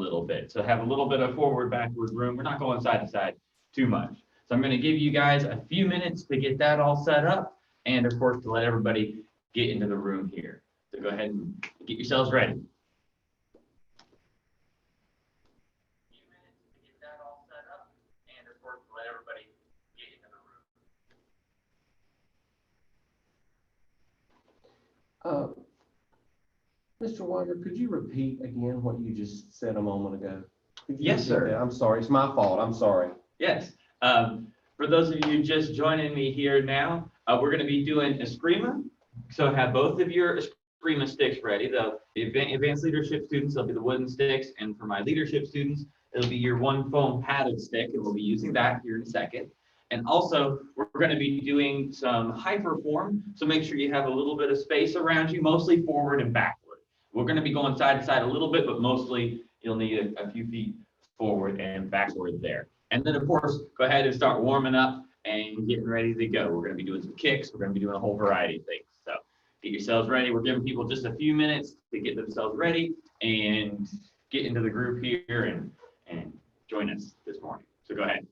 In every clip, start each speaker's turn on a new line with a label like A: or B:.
A: little bit. So have a little bit of forward, backward room. We're not going side to side too much. So I'm going to give you guys a few minutes to get that all set up. And of course, to let everybody get into the room here. So go ahead and get yourselves ready.
B: Mr. Weimer, could you repeat again what you just said a moment ago?
A: Yes, sir.
B: That? I'm sorry. It's my fault. I'm sorry.
A: Yes. For those of you just joining me here now, we're going to be doing Eskrima. So have both of your Eskrima sticks ready. The advanced leadership students, they'll be the wooden sticks. And for my leadership students, it'll be your one foam padded stick. And we'll be using that here in a second. And also, we're going to be doing some hyperform. So make sure you have a little bit of space around you, mostly forward and backward. We're going to be going side to side a little bit, but mostly you'll need a few feet forward and backward there. And then, of course, go ahead and start warming up and getting ready to go. We're going to be doing some kicks. We're going to be doing a whole variety of things. So get yourselves ready. We're giving people just a few minutes to get themselves ready and get into the group here and join us this morning. So go ahead.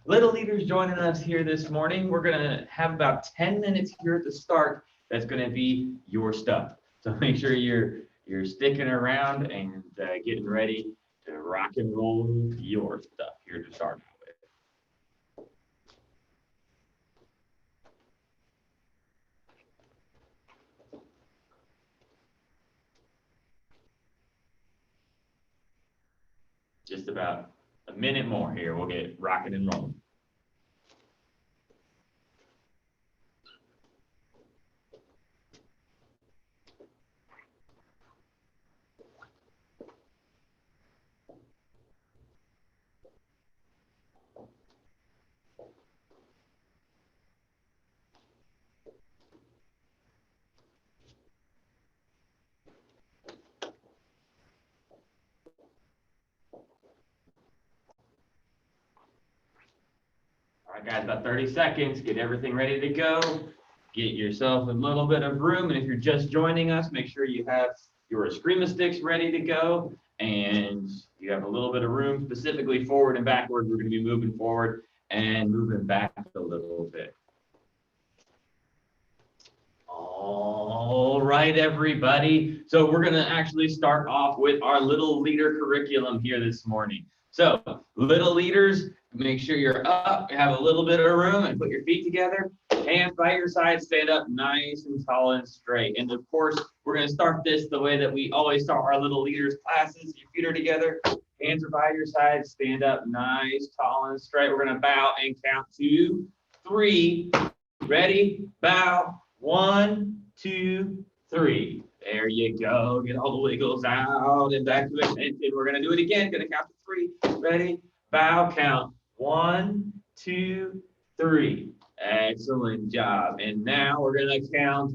A: Little leaders joining us here this morning. We're going to have about 10 minutes here at the start. That's going to be your stuff. So make sure you're sticking around and getting ready to rock and roll your stuff here to start with. Just about a minute more here. We'll get rocking and rolling. All right, guys, about 30 seconds. Get everything ready to go. Get yourself a little bit of room. And if you're just joining us, make sure you have your Eskrima sticks ready to go. And you have a little bit of room, specifically forward and backward. We're going to be moving forward and moving back a little bit. All right, everybody. So we're going to actually start off with our little leader curriculum here this morning. So little leaders, make sure you're up, have a little bit of room and put your feet together. Hands by your side, stand up nice and tall and straight. And of course, we're going to start this the way that we always start our little leaders classes. Your feet are together, hands are by your side, stand up nice, tall and straight. We're going to bow and count 2, 3. Ready? Bow. 1, 2, 3. There you go. Get all the wiggles out and back to attention. We're going to do it again. Going to count to 3. Ready? Bow. Count. 1, 2, 3. Excellent job. And now we're going to count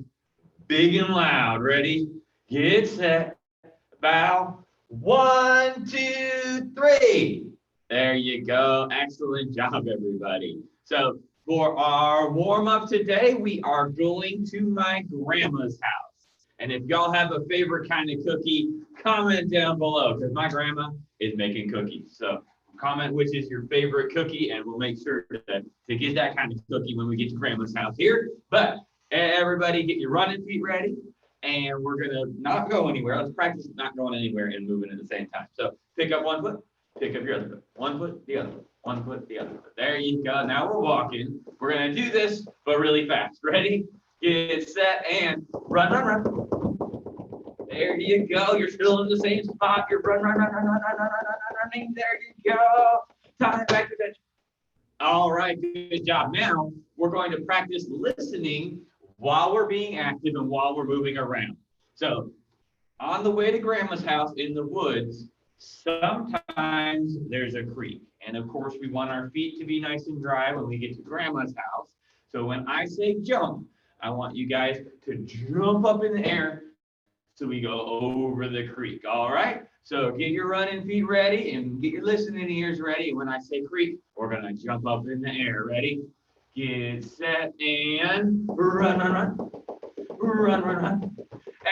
A: big and loud. Ready? Get set. Bow. 1, 2, 3. There you go. Excellent job, everybody. So for our warm-up today, we are going to my grandma's house. And if y'all have a favorite kind of cookie, comment down below, because my grandma is making cookies. So comment which is your favorite cookie, and we'll make sure to get that kind of cookie when we get to grandma's house here. But everybody get your running feet ready, and we're going to not go anywhere. Let's practice not going anywhere and moving at the same time. So pick up one foot, pick up your other foot. One foot, the other foot. One foot, the other foot. There you go. Now we're walking. We're going to do this, but really fast. Ready? Get set and run, run, run. There you go. You're still in the same spot. You're running. There you go. Time back to attention. All right, good job. Now we're going to practice listening while we're being active and while we're moving around. So on the way to grandma's house in the woods, sometimes there's a creek. And of course, we want our feet to be nice and dry when we get to grandma's house. So when I say jump, I want you guys to jump up in the air so we go over the creek. All right? So get your running feet ready and get your listening ears ready. When I say creek, we're going to jump up in the air. Ready? Get set and run, run, run. Run, run, run.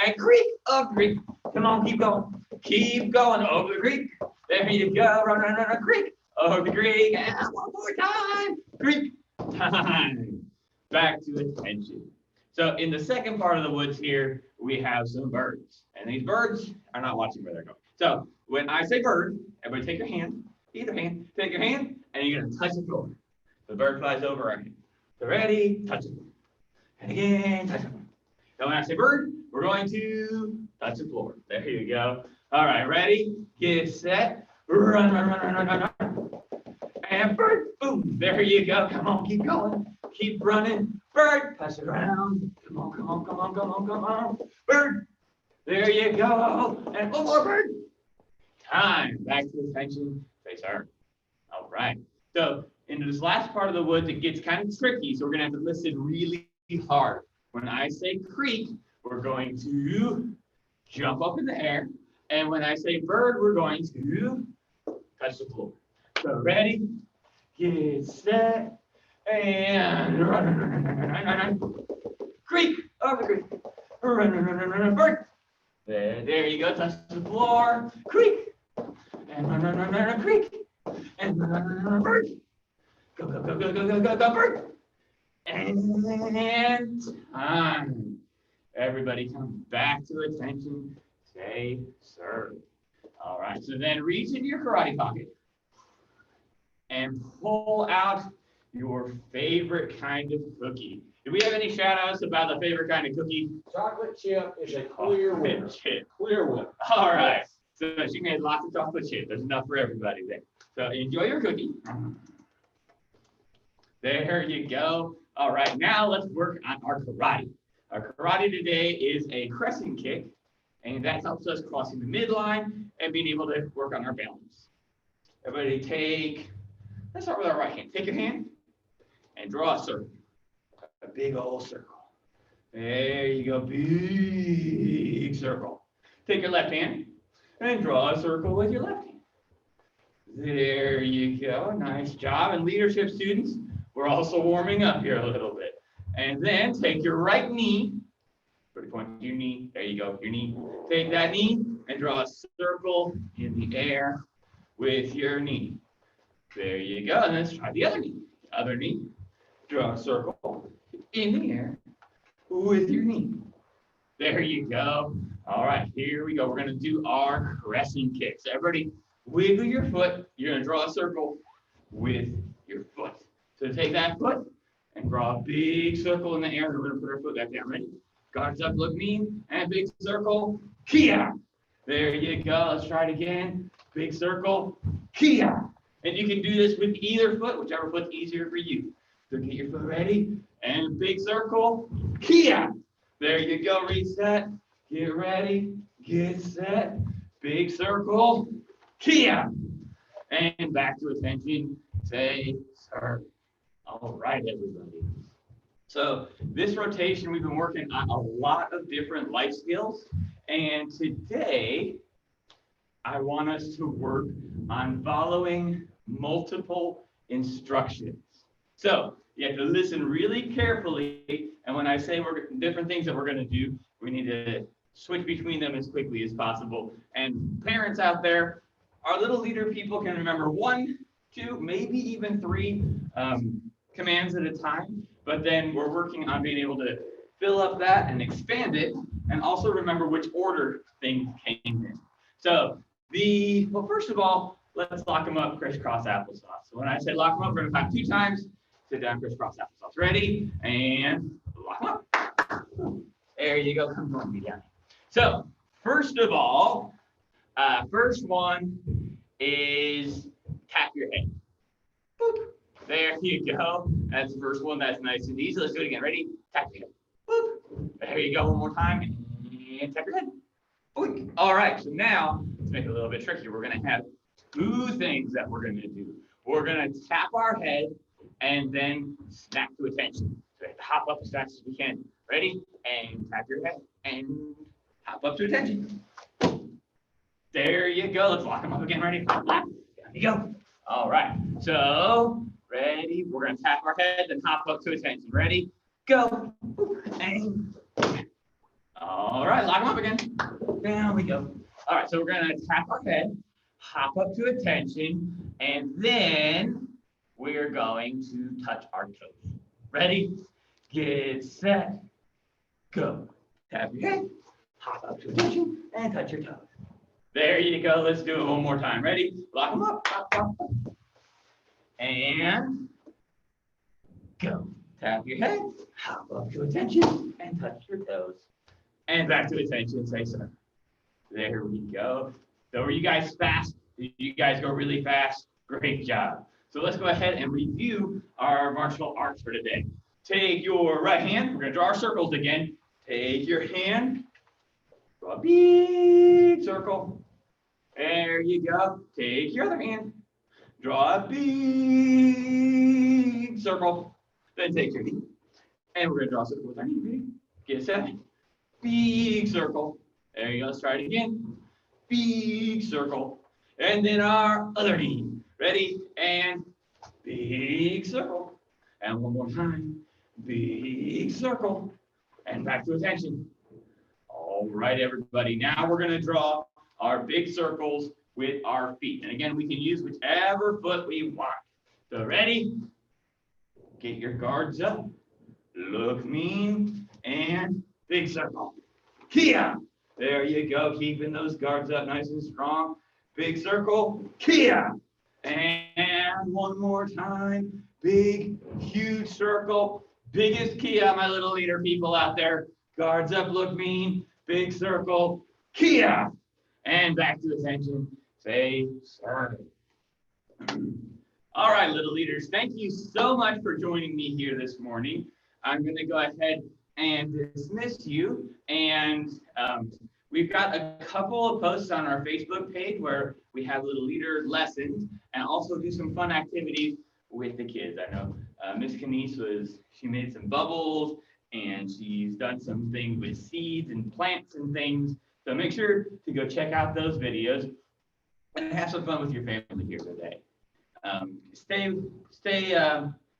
A: And creek, up creek. Come on, keep going. Keep going over the creek. There you go. Run, run, run, creek. Over the creek. And one more time. Creek. Time. Back to attention. So in the second part of the woods here, we have some birds. And these birds are not watching where they're going. So when I say bird, everybody take your hand, either hand, take your hand, and you're going to touch the floor. The bird flies over our hand. So ready, touch it. And again, touch it. So when I say bird, we're going to touch the floor. There you go. All right, ready, get set, run, run, run, run, run, run. And bird, boom, there you go. Come on, keep going. Keep running. Bird, pass it around. Come on, come on, come on, come on, come on. Bird, there you go. And one more bird. Time. Back to attention. Face her. All right. So into this last part of the woods, it gets kind of tricky. So we're going to have to listen really hard. When I say creek, we're going to jump up in the air. And when I say bird, we're going to touch the floor. So ready, get set, and run, run, run, run, run, run, run. Creek, over the creek. Run, run, run, run, run, bird. There you go, touch the floor. Creek. And run, run, run, run, run, creek. And run, run, run, run, bird. Go, go, go, go, go, go, go, go, bird. And time. Everybody come back to attention. Say, sir. All right, so then reach into your karate pocket and pull out your favorite kind of cookie. Do we have any shout outs about the favorite kind of cookie?
B: Chocolate chip is a clear winner.
A: Chip.
B: Clear winner.
A: All right. So she made lots of chocolate chip. There's enough for everybody there. So enjoy your cookie. There you go. All right, now let's work on our karate. Our karate today is a crescent kick, and that helps us crossing the midline and being able to work on our balance. Everybody let's start with our right hand. Take your hand and draw a circle, a big old circle. There you go, big circle. Take your left hand and draw a circle with your left hand. There you go, nice job. And leadership students, we're also warming up here a little bit. And then take your right knee, point to your knee, there you go, your knee. Take that knee and draw a circle in the air with your knee. There you go, and let's try the other knee. Draw a circle in the air with your knee. There you go. All right, here we go. We're gonna do our crescent kicks. Everybody wiggle your foot. You're gonna draw a circle with your foot. So take that foot and draw a big circle in the air. We're gonna put our foot back down. Ready? Guards up, look mean, and big circle. Kia. There you go. Let's try it again. Big circle. Kia. And you can do this with either foot, whichever foot's easier for you. So get your foot ready, and big circle. Kia. There you go. Reset. Get ready. Get set. Big circle. Kia. And back to attention. Say, sir. All right, everybody. So this rotation, we've been working on a lot of different life skills. And today, I want us to work on following multiple instructions. So you have to listen really carefully. And when I say different things that we're going to do, we need to switch between them as quickly as possible. And parents out there, our little leader people can remember 1, 2, maybe even 3 commands at a time. But then we're working on being able to fill up that and expand it, and also remember which order things came in. So well, first of all, let's lock them up, crisscross applesauce. So when I say lock them up, we're gonna clap 2 times, sit down, crisscross applesauce. Ready? And lock them up. There you go, come join me down. So first of all, first one is tap your head. Boop. There you go. That's the first one. That's nice and easy. Let's do it again. Ready? Tap your head. Boop. There you go. One more time. And tap your head. Boink. All right. So now, let's make it a little bit trickier. We're going to have two things that we're going to do. We're going to tap our head and then snap to attention. So we have to hop up as fast as we can. Ready? And tap your head and hop up to attention. There you go. Let's lock them up again. Ready? There you go. All right. So, ready? We're going to tap our head and hop up to attention. Ready? Go. And all right. Lock them up again. There we go. All right. So we're going to tap our head, hop up to attention, and then we're going to touch our toes. Ready? Get set. Go. Tap your head, hop up to attention, and touch your toes. There you go. Let's do it one more time. Ready? Lock them up. Hop, hop, hop. And go. Tap your head, hop up to attention, and touch your toes. And back to attention. Say so. There we go. So were you guys fast? Did you guys go really fast? Great job. So let's go ahead and review our martial arts for today. Take your right hand. We're going to draw our circles again. Take your hand. Draw a big circle. There you go. Take your other hand. Draw a big circle. Then take your knee. And we're going to draw a circle with our knee. Ready? Get set. Big circle. There you go. Let's try it again. Big circle. And then our other knee. Ready? And big circle. And one more time. Big circle. And back to attention. All right, everybody. Now we're going to draw our big circles with our feet. And again, we can use whichever foot we want. So ready? Get your guards up. Look mean. And big circle. Kia. There you go. Keeping those guards up nice and strong. Big circle. Kia. And one more time. Big, huge circle. Biggest Kia, my little leader people out there. Guards up, look mean. Big circle. Kia. And back to attention. Say sorry. All right, little leaders. Thank you so much for joining me here this morning. I'm going to go ahead and dismiss you. And we've got a couple of posts on our Facebook page where we have little leader lessons and also do some fun activities with the kids. I know Miss Kenise she made some bubbles and she's done some things with seeds and plants and things. So make sure to go check out those videos and have some fun with your family here today.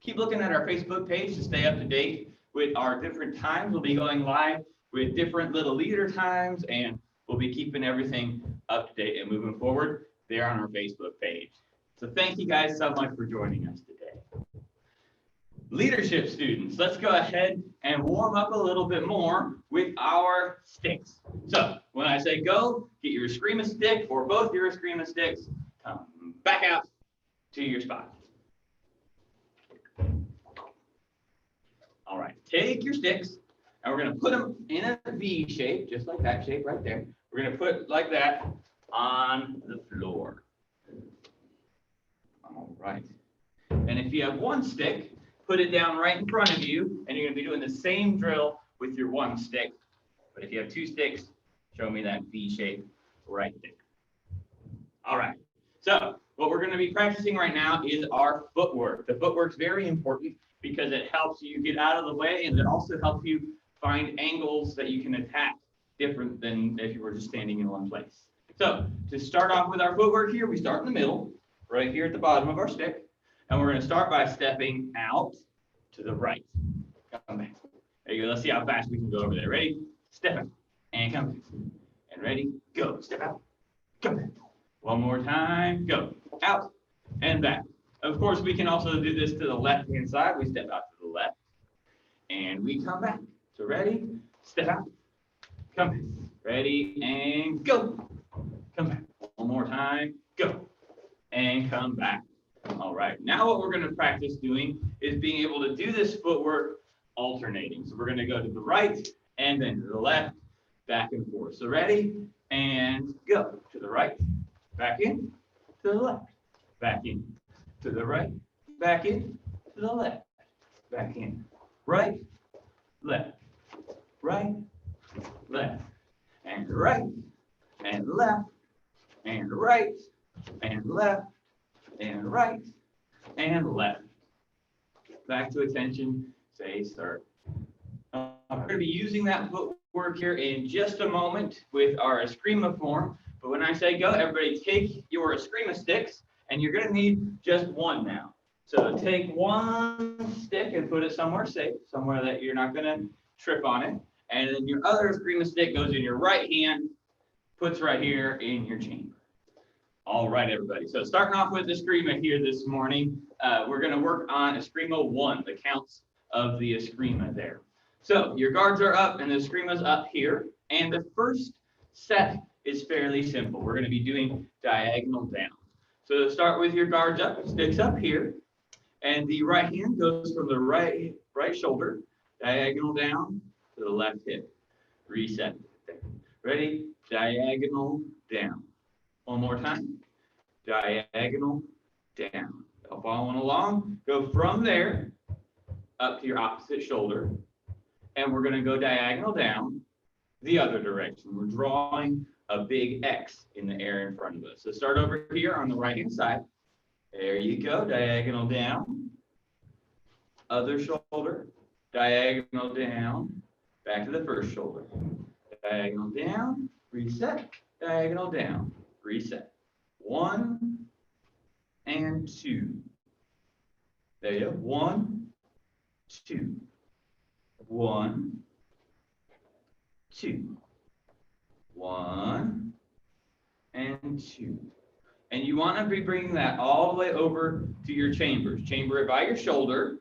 A: Keep looking at our Facebook page to stay up to date with our different times. We'll be going live with different little leader times, and we'll be keeping everything up to date and moving forward there on our Facebook page. So thank you guys so much for joining us today. Leadership students, let's go ahead and warm up a little bit more with our sticks. So when I say go, get your Eskrima stick or both your Eskrima sticks, come back out to your spot. All right, take your sticks and we're going to put them in a V shape, just like that shape right there. We're going to put like that on the floor. All right. And if you have one stick, put it down right in front of you, and you're going to be doing the same drill with your one stick. But if you have two sticks, show me that V shape right there. All right. So what we're going to be practicing right now is our footwork. The footwork's very important because it helps you get out of the way, and it also helps you find angles that you can attack different than if you were just standing in one place. So to start off with our footwork here, we start in the middle, right here at the bottom of our stick. And we're going to start by stepping out to the right. Come back. There you go. Let's see how fast we can go over there. Ready? Step out and come back. And ready? Go. Step out. Come back. One more time. Go. Out and back. Of course, we can also do this to the left-hand side. We step out to the left. And we come back. So ready? Step out. Come back. Ready? And go. Come back. One more time. Go. And come back. All right, now what we're going to practice doing is being able to do this footwork alternating. So we're going to go to the right and then to the left, back and forth. So ready? And go. To the right, back in, to the left, back in, to the right, back in, to the left, back in, right, left, right, left, and right, and left, and right, and left, and right, and left. Back to attention, say start. I'm going to be using that footwork here in just a moment with our Eskrima form, but when I say go, everybody take your Eskrima sticks, and you're going to need just one now. So take one stick and put it somewhere safe, somewhere that you're not going to trip on it, and then your other Eskrima stick goes in your right hand, puts right here in your chamber. All right, everybody. So starting off with Eskrima here this morning, we're going to work on Eskrima 1, the counts of the Eskrima there. So your guards are up and the Eskrima's up here. And the first set is fairly simple. We're going to be doing diagonal down. So to start with your guards up, sticks up here. And the right hand goes from the right shoulder, diagonal down to the left hip. Reset. Ready? Diagonal down. One more time. Diagonal down. Following along, go from there up to your opposite shoulder. And we're going to go diagonal down the other direction. We're drawing a big X in the air in front of us. So start over here on the right-hand side. There you go. Diagonal down. Other shoulder. Diagonal down. Back to the first shoulder. Diagonal down. Reset. Diagonal down. Reset. 1 and 2. There you go. 1, 2. 1, 2. 1 and 2. And you want to be bringing that all the way over to your chambers. Chamber it by your shoulder.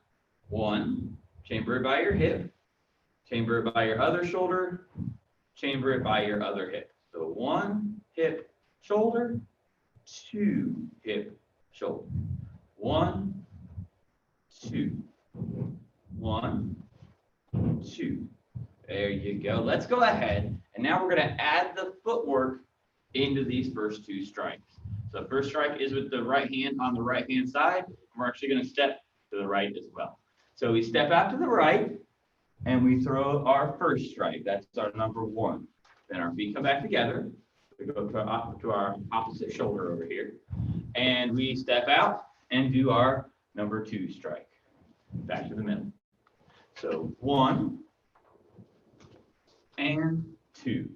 A: 1. Chamber it by your hip. Chamber it by your other shoulder. Chamber it by your other hip. So 1 hip, shoulder. 2 hip, shoulder. 1, 2. 1, 2. There you go. Let's go ahead. And now we're going to add the footwork into these first 2 strikes. So the first strike is with the right hand on the right-hand side. We're actually going to step to the right as well. So we step out to the right, and we throw our first strike. That's our number 1. Then our feet come back together. We go to our opposite shoulder over here. And we step out and do our number 2 strike. Back to the middle. So 1 and 2.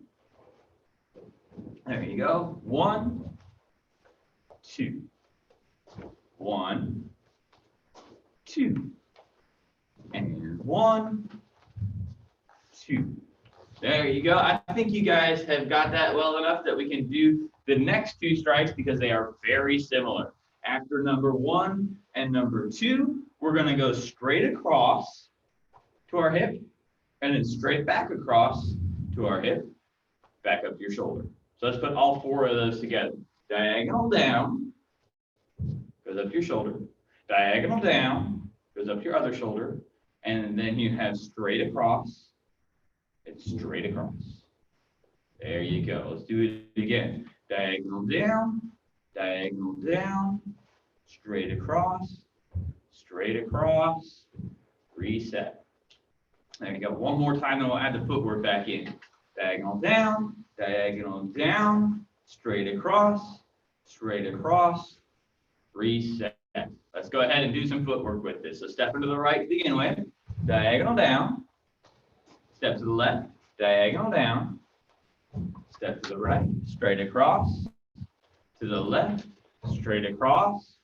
A: There you go. 1, 2. 1, 2. And 1, 2. There you go. I think you guys have got that well enough that we can do the next 2 strikes because they are very similar. After number 1 and number 2, we're going to go straight across to our hip and then straight back across to our hip, back up your shoulder. So let's put all 4 of those together. Diagonal down, goes up your shoulder. Diagonal down, goes up your other shoulder. And then you have straight across. It's straight across. There you go. Let's do it again. Diagonal down, straight across, reset. There you go. One more time, then we'll add the footwork back in. Diagonal down, straight across, reset. Let's go ahead and do some footwork with this. So step into the right to begin with. Diagonal down. Step to the left. Diagonal down. Step to the right. Straight across. To the left. Straight across.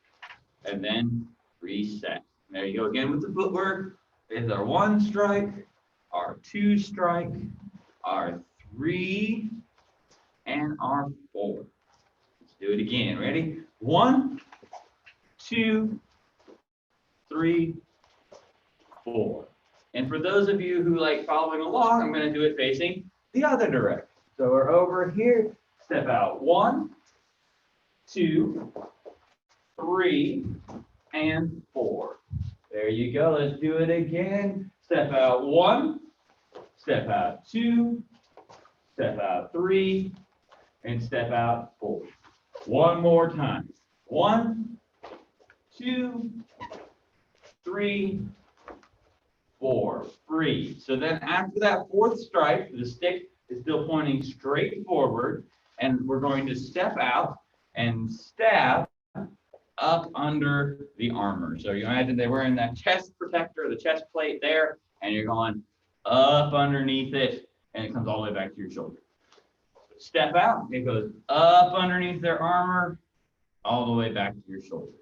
A: And then reset. There you go again with the footwork. There's our 1 strike, our 2 strike, our 3, and our 4. Let's do it again. Ready? 1, 2, 3, 4. And for those of you who like following along, I'm going to do it facing the other direction. So we're over here. Step out. 1, 2, 3, and 4. There you go. Let's do it again. Step out 1, step out 2, step out 3, and step out 4. One more time. 1, 2, 3, 4, free. So then after that fourth stripe, the stick is still pointing straight forward, and we're going to step out and stab up under the armor. So you imagine they're wearing that chest protector, the chest plate there, and you're going up underneath it, and it comes all the way back to your shoulder. Step out, it goes up underneath their armor, all the way back to your shoulder.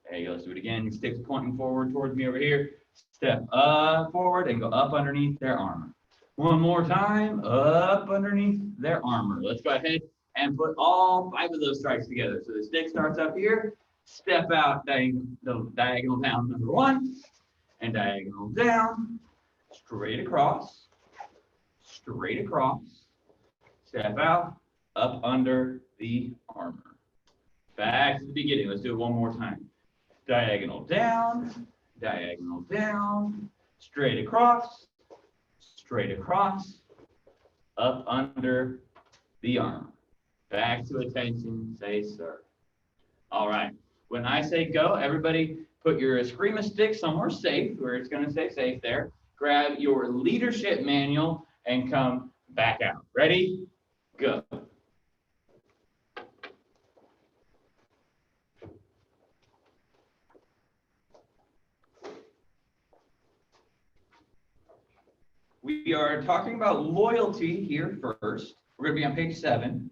A: There you go, let's do it again. Your stick's pointing forward towards me over here. Step up forward and go up underneath their armor. One more time, up underneath their armor. Let's go ahead and put all 5 of those stripes together. So the stick starts up here, step out, diagonal down number 1, and diagonal down, straight across, step out, up under the armor. Back to the beginning. Let's do it one more time. Diagonal down, straight across, up under the armor. Back to attention, say sir. All right, when I say go, everybody put your Eskrima stick somewhere safe, where it's gonna say safe there. Grab your leadership manual and come back out. Ready? Go. We are talking about loyalty here first. We're going to be on page 7.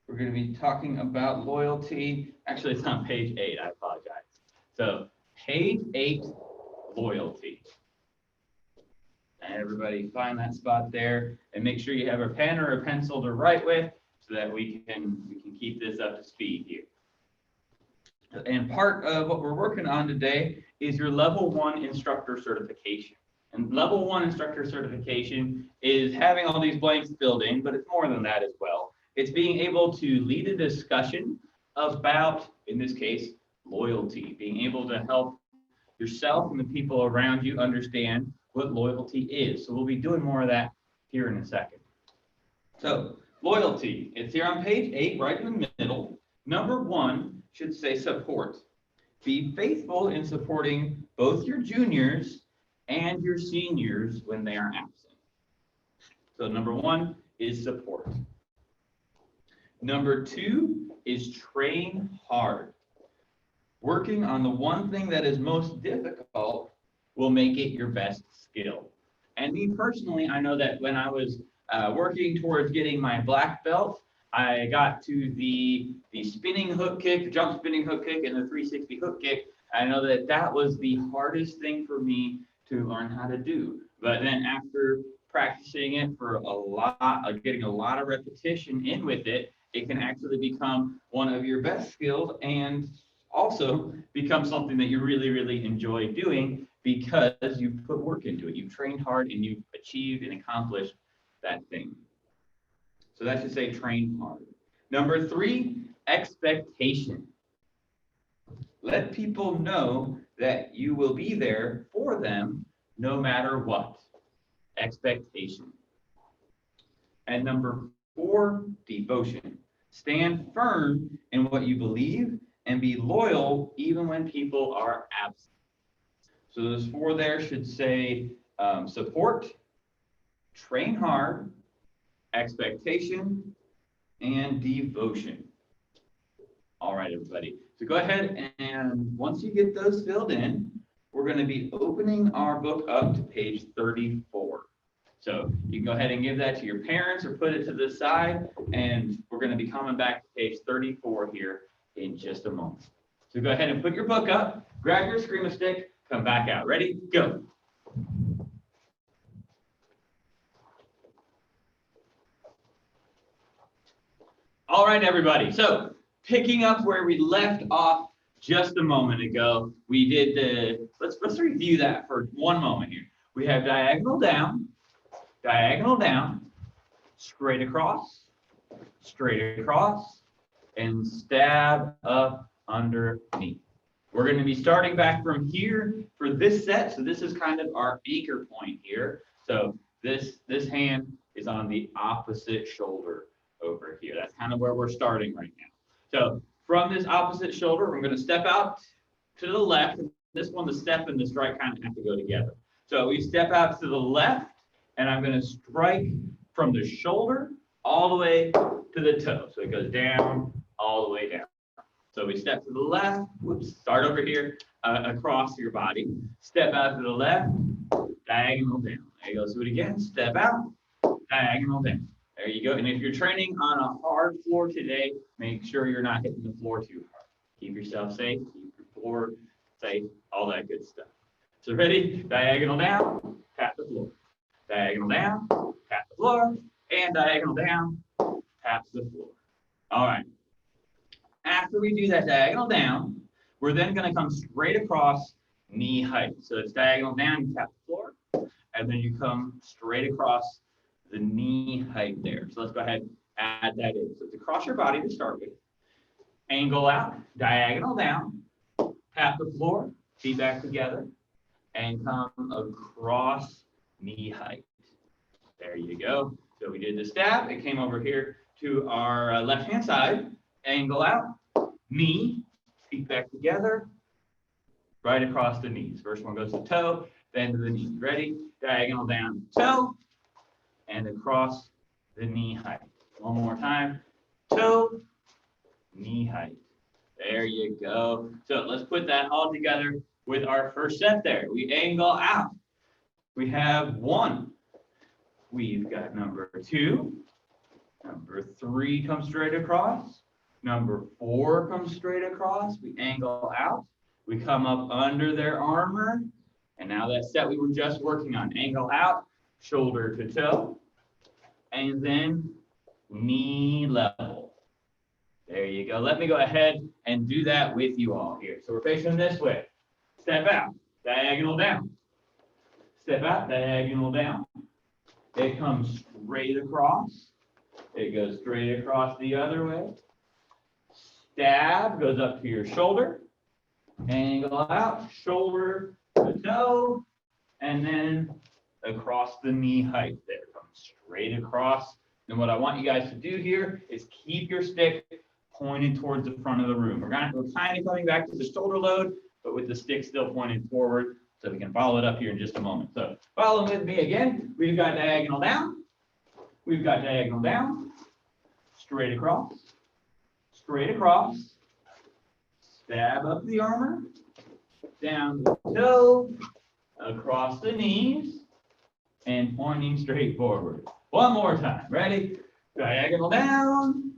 A: We're going to be talking about loyalty. Actually, it's on page 8. I apologize. So page 8, loyalty. And everybody find that spot there and make sure you have a pen or a pencil to write with so that we can keep this up to speed here. And part of what we're working on today is your level 1 instructor certification. And level 1 instructor certification is having all these blanks filled in, but it's more than that as well. It's being able to lead a discussion about, in this case, loyalty, being able to help yourself and the people around you understand what loyalty is. So we'll be doing more of that here in a second. So loyalty, it's here on page 8, right in the middle. Number 1 should say support. Be faithful in supporting both your juniors and your seniors when they are absent. So number 1 is support. Number 2 is train hard. Working on the one thing that is most difficult will make it your best skill. And me personally, I know that when I was working towards getting my black belt, I got to the spinning hook kick, the jump spinning hook kick, and the 360 hook kick. I know that that was the hardest thing for me to learn how to do. But then after practicing it for a lot, getting a lot of repetition in with it, it can actually become one of your best skills and also become something that you really, really enjoy doing because you put work into it. You've trained hard and you've achieved and accomplished that thing. So that should say train hard. Number 3, expectation. Let people know that you will be there for them no matter what. Expectation. And number 4, devotion. Stand firm in what you believe and be loyal even when people are absent. So those 4 there should say support, train hard, expectation, and devotion. All right, everybody. So go ahead and once you get those filled in, we're going to be opening our book up to page 34. So you can go ahead and give that to your parents or put it to the side, and we're going to be coming back to page 34 here in just a moment. So go ahead and put your book up, grab your Eskrima stick, come back out. Ready? Go. All right, everybody. So picking up where we left off just a moment ago, we did let's review that for one moment here. We have diagonal down, straight across, and stab up underneath. We're going to be starting back from here for this set. So this is kind of our anchor point here. So this hand is on the opposite shoulder over here. That's kind of where we're starting right now. So from this opposite shoulder, we're going to step out to the left, and this one, the step and the strike kind of have to go together. So we step out to the left, and I'm going to strike from the shoulder all the way to the toe. So it goes down, all the way down. So we step to the left, whoops, start over here, across your body. Step out to the left, diagonal down. There you go, let's do it again. Step out, diagonal down. There you go. And if you're training on a hard floor today, make sure you're not hitting the floor too hard. Keep yourself safe, keep your floor safe, all that good stuff. So ready? Diagonal down, tap the floor. Diagonal down, tap the floor, and diagonal down, tap the floor. All right. After we do that diagonal down, we're then going to come straight across knee height. So it's diagonal down, you tap the floor, and then you come straight across the knee height there. So let's go ahead and add that in. So it's across your body to start with. Angle out, diagonal down, tap the floor, feet back together, and come across knee height. There you go. So we did the stab. It came over here to our left-hand side. Angle out, knee, feet back together, right across the knees. First one goes to toe, then to the knee. Ready? Diagonal down, toe, and across the knee height. One more time. Toe, knee height. There you go. So let's put that all together with our first set there. We angle out. We have 1. We've got number 2. Number 3 comes straight across. Number 4 comes straight across. We angle out. We come up under their armor. And now that set we were just working on. Angle out, shoulder to toe. And then knee level. There you go. Let me go ahead and do that with you all here. So we're facing this way. Step out, diagonal down. Step out, diagonal down. It comes straight across. It goes straight across the other way. Stab goes up to your shoulder. Angle out, shoulder to toe, and then across the knee height there. Come straight across. And what I want you guys to do here is keep your stick pointed towards the front of the room. We're kind of coming back to the shoulder load, but with the stick still pointed forward, so we can follow it up here in just a moment. So follow with me again. We've got diagonal down. We've got diagonal down, straight across, stab up the armor, down the toe, across the knees, and pointing straight forward. One more time. Ready? Diagonal down,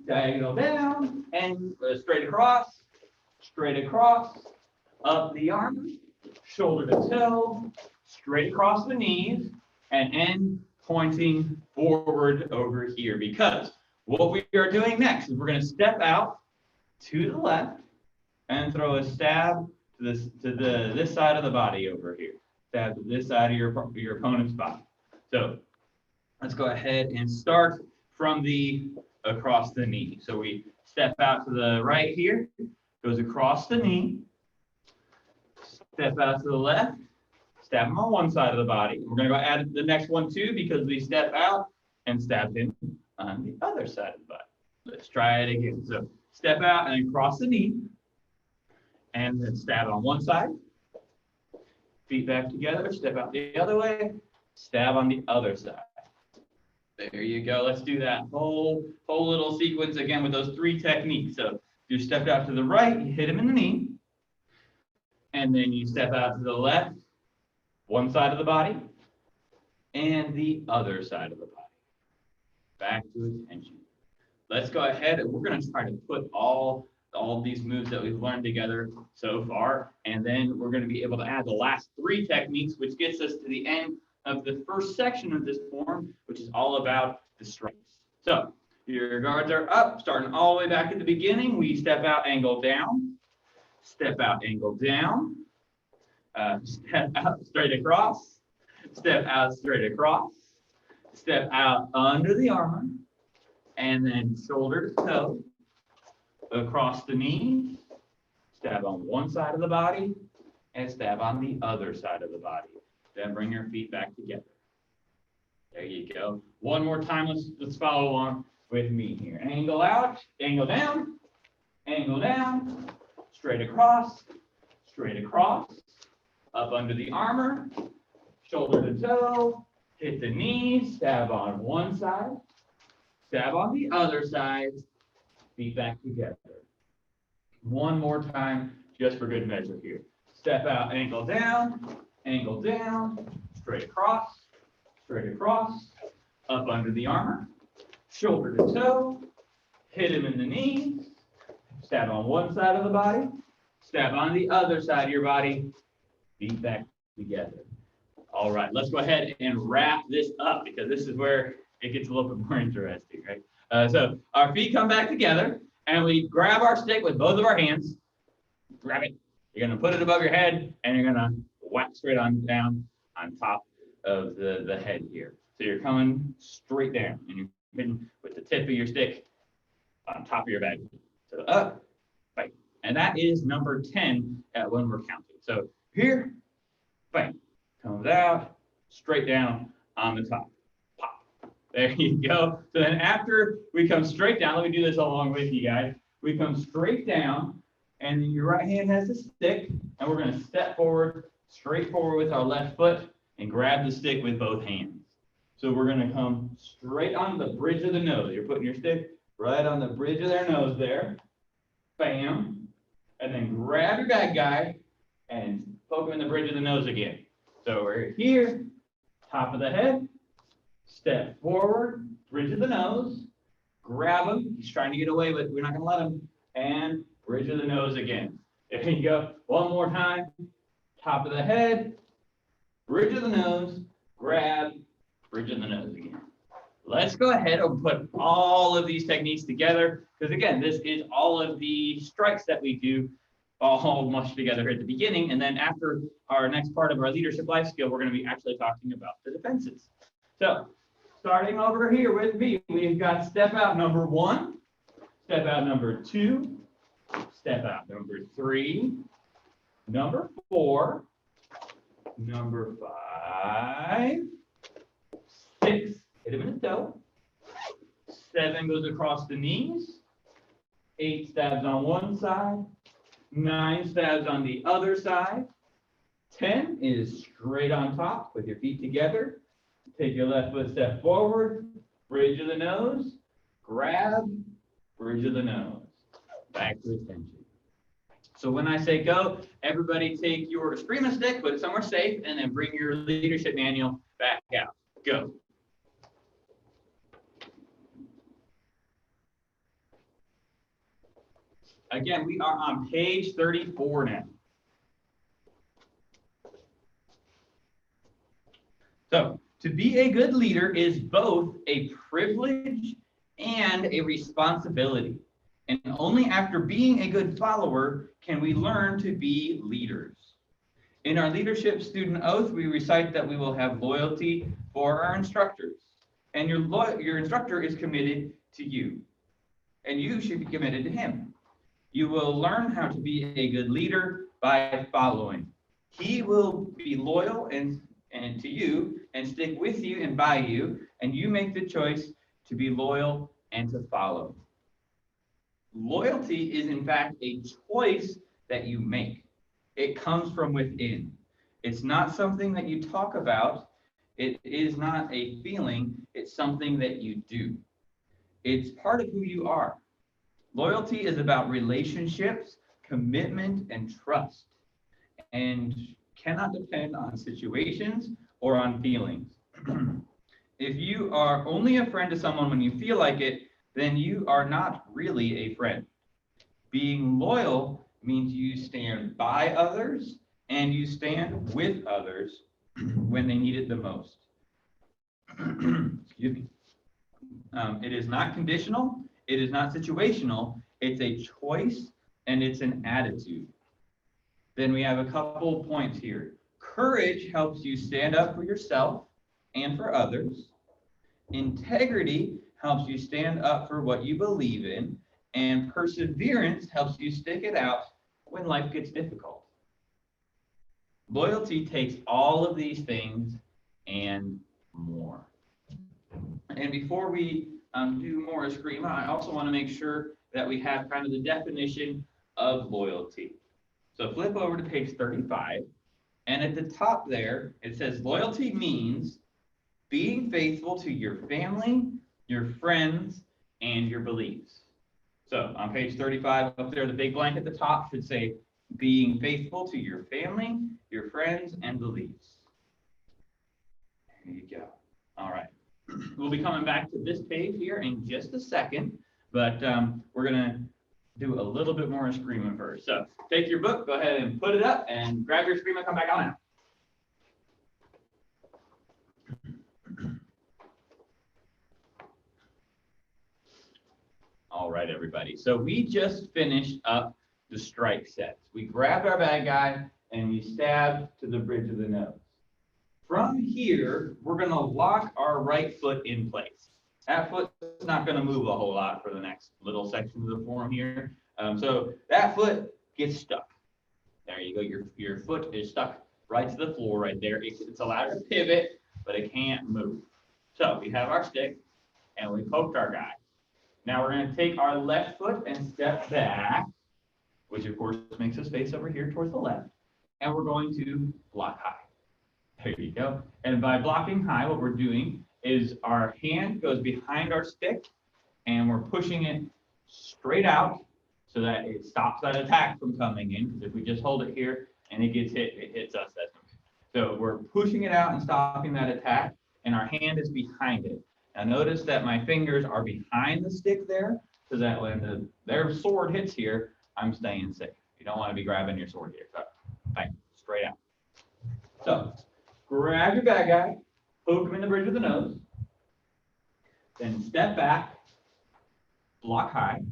A: and straight across, up the armor, shoulder to toe, straight across the knees, and end pointing forward over here. Because what we are doing next is we're going to step out to the left and throw a stab to this side of the body over here. Stab to this side of your opponent's body. So let's go ahead and start from the across the knee. So we step out to the right here, goes across the knee, step out to the left, stab him on one side of the body. We're going to go add the next one too because we step out and stab him on the other side of the body. Let's try it again. So step out and cross the knee, and then stab on one side, feet back together, step out the other way, stab on the other side. There you go. Let's do that whole little sequence again with those 3 techniques. So you step out to the right, you hit him in the knee, and then you step out to the left, one side of the body, and the other side of the body. Back to attention. Let's go ahead and we're going to try to put all of these moves that we've learned together so far, and then we're going to be able to add the last 3 techniques, which gets us to the end of the first section of this form, which is all about the strikes. So your guards are up, starting all the way back at the beginning. We step out, angle down, step out, angle down, step out, straight across, step out, straight across, step out under the armor, and then shoulder to toe, across the knee, stab on one side of the body, and stab on the other side of the body. Then bring your feet back together. There you go. One more time, let's follow along with me here. Angle out, angle down, straight across, up under the armor, shoulder to toe, hit the knees, stab on one side, stab on the other side, feet back together. One more time, just for good measure here. Step out, ankle down, straight across, up under the armor, shoulder to toe, hit him in the knees, stab on one side of the body, stab on the other side of your body, feet back together. All right, let's go ahead and wrap this up because this is where it gets a little bit more interesting, right? So our feet come back together and we grab our stick with both of our hands, grab it. You're gonna put it above your head and you're gonna whack straight on down on top of the head here. So you're coming straight down and you're hitting with the tip of your stick on top of your back. So up, fight. And that is number 10 when we're counting. So here, fight. Comes out, straight down on the top. Pop. There you go. So then after we come straight down, let me do this along with you guys. We come straight down, and then your right hand has the stick, and we're going to step forward, straight forward with our left foot, and grab the stick with both hands. So we're going to come straight on the bridge of the nose. You're putting your stick right on the bridge of their nose there. Bam. And then grab your bad guy and poke him in the bridge of the nose again. So we're here, top of the head, step forward, bridge of the nose, grab him. He's trying to get away, but we're not going to let him. And bridge of the nose again. There you go. One more time. Top of the head, bridge of the nose, grab, bridge of the nose again. Let's go ahead and put all of these techniques together because, again, this is all of the strikes that we do all mushed together here at the beginning. And then after our next part of our leadership life skill, we're going to be actually talking about the defenses. So starting over here with me, we've got step out number 1, step out number 2, step out number 3, number 4, number 5, 6, hit him in the toe, 7 goes across the knees, 8 stabs on one side, 9 stabs on the other side. 10 is straight on top with your feet together. Take your left foot step forward, bridge of the nose, grab, bridge of the nose, back to attention. So when I say go, everybody take your Eskrima stick, put it somewhere safe, and then bring your leadership manual back out. Go. Again, we are on page 34 now. So, to be a good leader is both a privilege and a responsibility. And only after being a good follower can we learn to be leaders. In our leadership student oath, we recite that we will have loyalty for our instructors. And your instructor is committed to you. And you should be committed to him. You will learn how to be a good leader by following. He will be loyal and to you and stick with you and by you, and you make the choice to be loyal and to follow. Loyalty is in fact a choice that you make. It comes from within. It's not something that you talk about. It is not a feeling. It's something that you do. It's part of who you are. Loyalty is about relationships, commitment, and trust, and cannot depend on situations or on feelings. If you are only a friend to someone when you feel like it, then you are not really a friend. Being loyal means you stand by others and you stand with others when they need it the most. Excuse me. It is not conditional. It is not situational. It's a choice and it's an attitude. Then we have a couple points here. Courage helps you stand up for yourself and for others. Integrity helps you stand up for what you believe in. And perseverance helps you stick it out when life gets difficult. Loyalty takes all of these things and more. And before we do more Eskrima, I also want to make sure that we have kind of the definition of loyalty. So flip over to page 35, And at the top there, it says loyalty means being faithful to your family, your friends, and your beliefs. So on page 35 up there, the big blank at the top should say being faithful to your family, your friends, and beliefs. There you go. All right. We'll be coming back to this page here in just a second, but we're going to do a little bit more screaming first. So take your book, go ahead and put it up, and grab your scream and come back on out. All right, everybody. So we just finished up the strike sets. We grabbed our bad guy and we stabbed to the bridge of the nose. From here, we're going to lock our right foot in place. That foot's not going to move a whole lot for the next little section of the form here. So that foot gets stuck. There you go. Your foot is stuck right to the floor right there. It's allowed to pivot, but it can't move. So we have our stick and we poked our guy. Now we're going to take our left foot and step back, which of course makes us face over here towards the left. And we're going to block high. There you go. And by blocking high, what we're doing is our hand goes behind our stick and we're pushing it straight out so that it stops that attack from coming in. Because if we just hold it here and it gets hit, it hits us. So we're pushing it out and stopping that attack, and our hand is behind it. Now notice that my fingers are behind the stick there, so that when their sword hits here, I'm staying safe. You don't want to be grabbing your sword here. So bang, straight out. So grab your bad guy, poke him in the bridge of the nose, then step back, block high.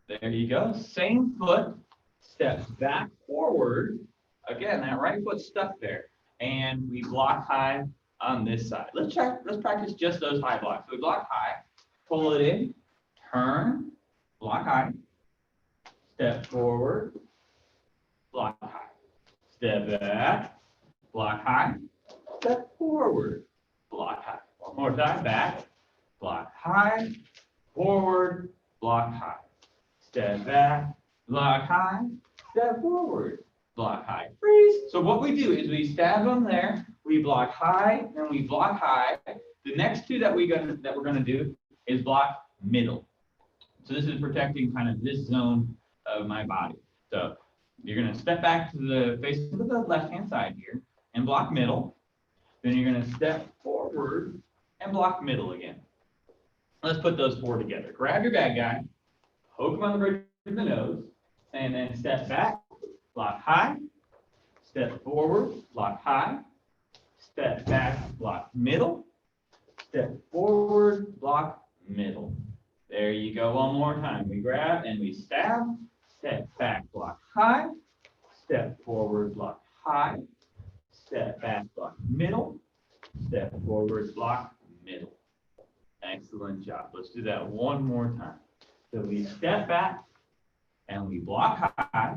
A: There you go. Same foot, step back forward. Again, that right foot's stuck there. And we block high on this side. Let's practice just those high blocks. So we block high, pull it in, turn, block high, step forward, block high, step back, block high, step forward, block high. One more time, back, block high, forward, block high, step back, block high, step forward, block high, freeze. So what we do is we stab them there, we block high, and we block high. The next two that we're gonna do is block middle. So this is protecting kind of this zone of my body. So you're gonna step back to the face of the left-hand side here and block middle. Then you're gonna step forward and block middle again. Let's put those four together. Grab your bad guy, poke him on the bridge of the nose, and then step back, block high, step forward, block high, step back, block middle, step forward, block middle. There you go. One more time. We grab and we stab, step back, block high, step forward, block high, step back, block middle, step forward, block middle. Excellent job. Let's do that one more time. So we step back and we block high,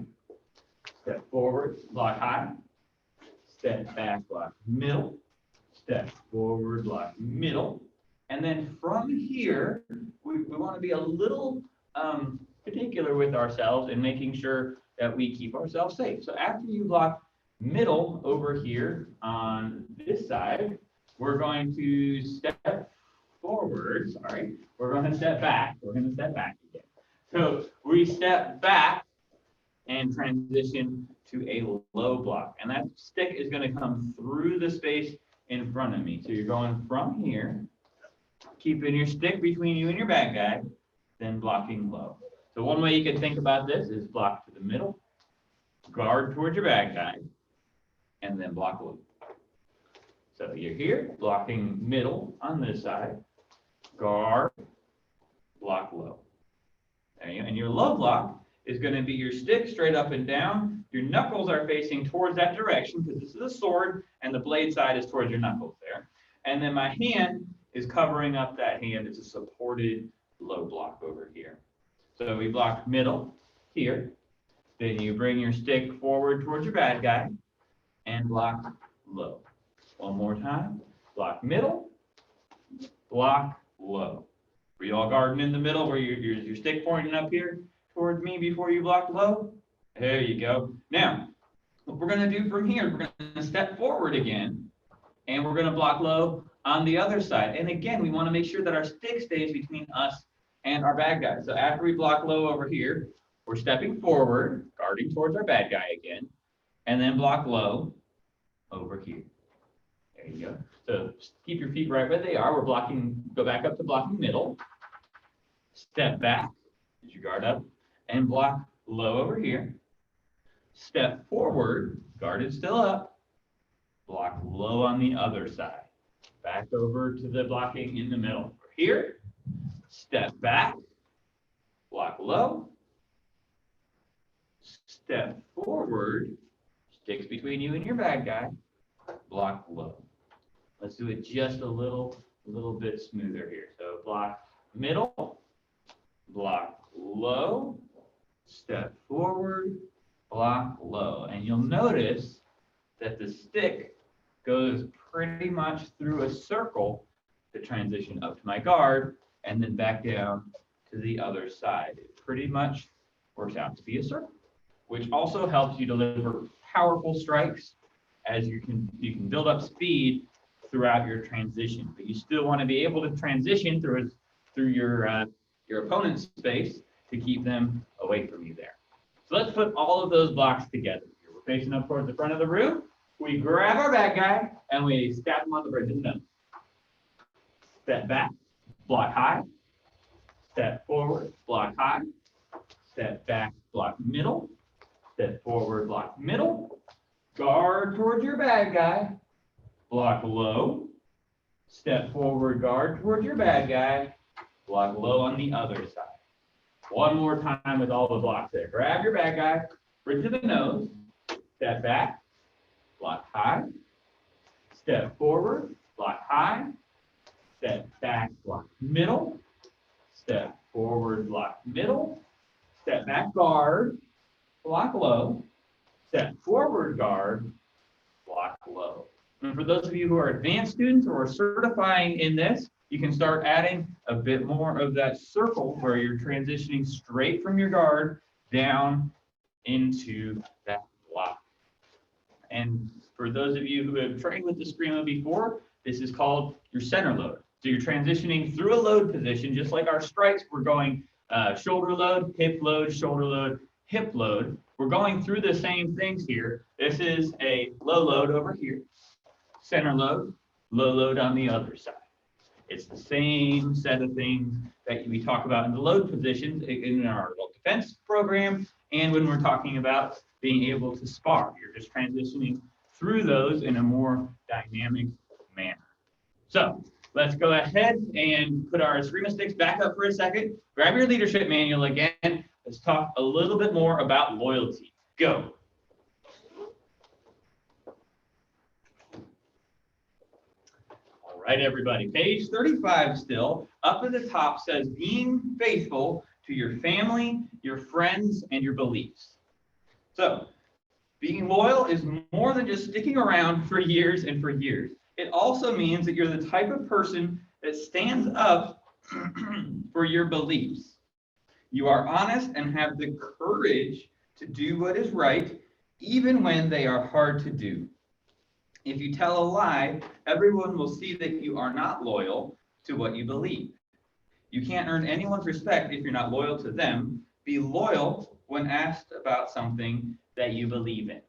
A: step forward, block high, step back, block middle, step forward, block middle. And then from here, we want to be a little particular with ourselves and making sure that we keep ourselves safe. So after you block middle over here on this side, we're going to step forward. Sorry, we're going to step back. We're going to step back again. So we step back and transition to a low block. And that stick is going to come through the space in front of me. So you're going from here, keeping your stick between you and your bad guy, then blocking low. So one way you can think about this is block to the middle, guard towards your bad guy, and then block low. So you're here, blocking middle on this side, guard, block low. And your low block is going to be your stick straight up and down. Your knuckles are facing towards that direction because this is a sword and the blade side is towards your knuckles there. And then my hand is covering up that hand. It's a supported low block over here. So we block middle here. Then you bring your stick forward towards your bad guy and block low. One more time. Block middle, block low. Were you all guarding in the middle where your stick pointing up here towards me before you block low? There you go. Now, What we're going to do from here, we're going to step forward again, and we're going to block low on the other side. And again, we want to make sure that our stick stays between us and our bad guy. So after we block low over here, we're stepping forward, guarding towards our bad guy again, and then block low over here. There you go. So keep your feet right where they are. We're blocking, go back up to blocking middle. Step back, as you guard up, and block low over here. Step forward, guarded still up, block low on the other side. Back over to the blocking in the middle. Here, step back, block low, step forward, sticks between you and your bad guy, block low. Let's do it just a little bit smoother here. So block middle, block low, step forward, block low. And you'll notice that the stick goes pretty much through a circle to transition up to my guard and then back down to the other side. It pretty much works out to be a circle, which also helps you deliver powerful strikes as you can build up speed throughout your transition. But you still want to be able to transition through your opponent's space to keep them away from you there. So let's put all of those blocks together. We're facing up towards the front of the room. We grab our bad guy and we stab him on the bridge of the nose. Step back, block high. Step forward, block high. Step back, block middle. Step forward, block middle. Guard towards your bad guy. Block low. Step forward, guard towards your bad guy. Block low on the other side. One more time with all the blocks there. Grab your bad guy, bridge to the nose, step back, block high, step forward, block high, step back, block middle, step forward, block middle, step back, guard, block low, step forward, guard, block low. And for those of you who are advanced students or are certifying in this, you can start adding a bit more of that circle where you're transitioning straight from your guard down into that block. And for those of you who have trained with the Eskrima before, this is called your center load. So you're transitioning through a load position, just like our strikes, we're going shoulder load, hip load, shoulder load, hip load. We're going through the same things here. This is a low load over here, center load, low load on the other side. It's the same set of things that we talk about in the load positions in our adult defense program and when we're talking about being able to spar. You're just transitioning through those in a more dynamic manner. So let's go ahead and put our Eskrima sticks back up for a second. Grab your leadership manual again. Let's talk a little bit more about loyalty. Go. All right, everybody. Page 35 still. Up at the top says being faithful to your family, your friends, and your beliefs. So being loyal is more than just sticking around for years and for years. It also means that you're the type of person that stands up for your beliefs. You are honest and have the courage to do what is right, even when they are hard to do. If you tell a lie, everyone will see that you are not loyal to what you believe. You can't earn anyone's respect if you're not loyal to them. Be loyal when asked about something that you believe in.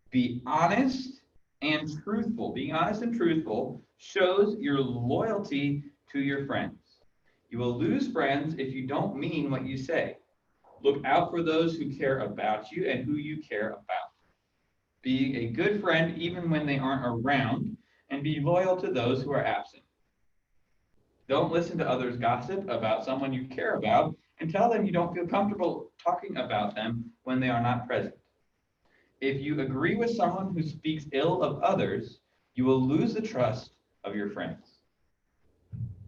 A: Be honest and truthful. Being honest and truthful shows your loyalty to your friends. You will lose friends if you don't mean what you say. Look out for those who care about you and who you care about. Be a good friend even when they aren't around, and be loyal to those who are absent. Don't listen to others' gossip about someone you care about, and tell them you don't feel comfortable talking about them when they are not present. If you agree with someone who speaks ill of others, you will lose the trust of your friends.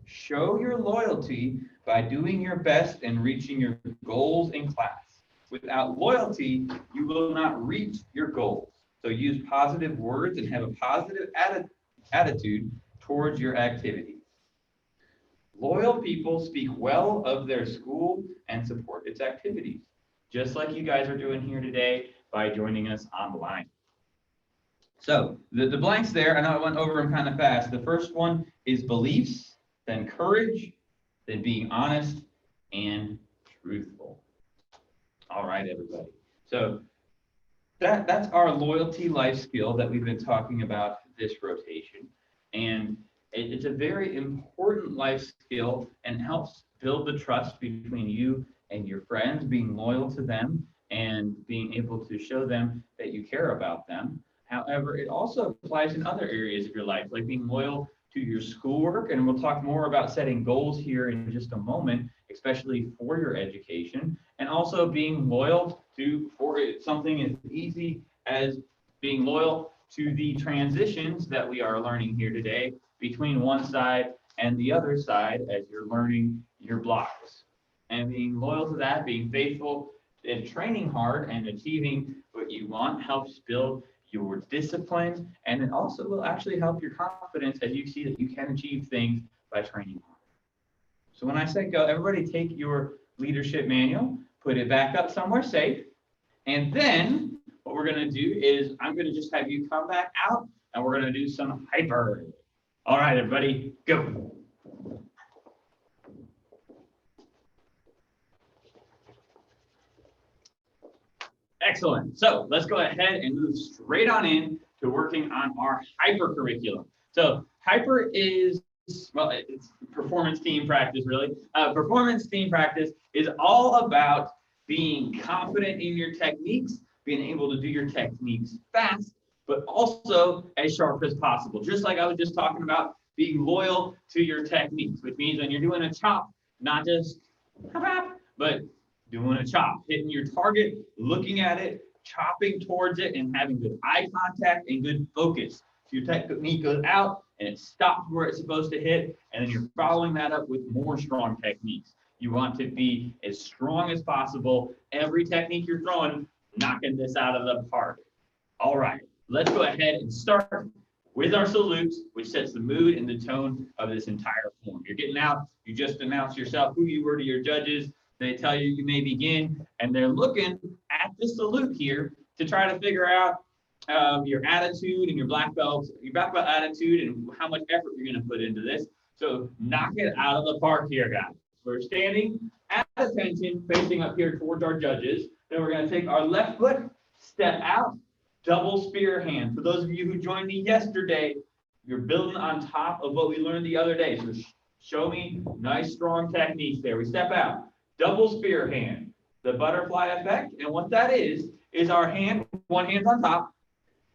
A: Show your loyalty by doing your best and reaching your goals in class. Without loyalty, you will not reach your goals. So use positive words and have a positive attitude towards your activities. Loyal people speak well of their school and support its activities, just like you guys are doing here today by joining us online. So the blanks there, I know I went over them kind of fast. The first one is beliefs, then courage, then being honest and truthful. All right, everybody. So that's our loyalty life skill that we've been talking about this rotation. And it's a very important life skill and helps build the trust between you and your friends, being loyal to them and being able to show them that you care about them. However, it also applies in other areas of your life, like being loyal to your schoolwork. And we'll talk more about setting goals here in just a moment, especially for your education, and also being loyal to for something as easy as being loyal to the transitions that we are learning here today between one side and the other side as you're learning your blocks. And being loyal to that, being faithful and training hard and achieving what you want helps build your discipline, and it also will actually help your confidence as you see that you can achieve things by training hard. So when I say go, everybody take your leadership manual, put it back up somewhere safe, and then what we're going to do is I'm going to just have you come back out and we're going to do some hyper. All right, everybody, go. Excellent. So let's go ahead and move straight on in to working on our hyper curriculum. So hyper is, well, it's performance team practice, really. Performance team practice is all about being confident in your techniques, being able to do your techniques fast, but also as sharp as possible. Just like I was just talking about, being loyal to your techniques, which means when you're doing a chop, not just but doing a chop, hitting your target, looking at it, chopping towards it, and having good eye contact and good focus. So your technique goes out and it stops where it's supposed to hit, and then you're following that up with more strong techniques. You want to be as strong as possible. Every technique you're throwing, knocking this out of the park. All right, let's go ahead and start with our salutes, which sets the mood and the tone of this entire form. You're getting out, you just announce yourself, who you were to your judges. They tell you you may begin, and they're looking at the salute here to try to figure out your attitude and your black belt attitude and how much effort you're going to put into this. So knock it out of the park here, guys. We're standing at attention, facing up here towards our judges. Then we're going to take our left foot, step out, double spear hand. For those of you who joined me yesterday, you're building on top of what we learned the other day. So show me nice, strong techniques there. We step out, double spear hand, the butterfly effect. And what that is our hand, one hand's on top,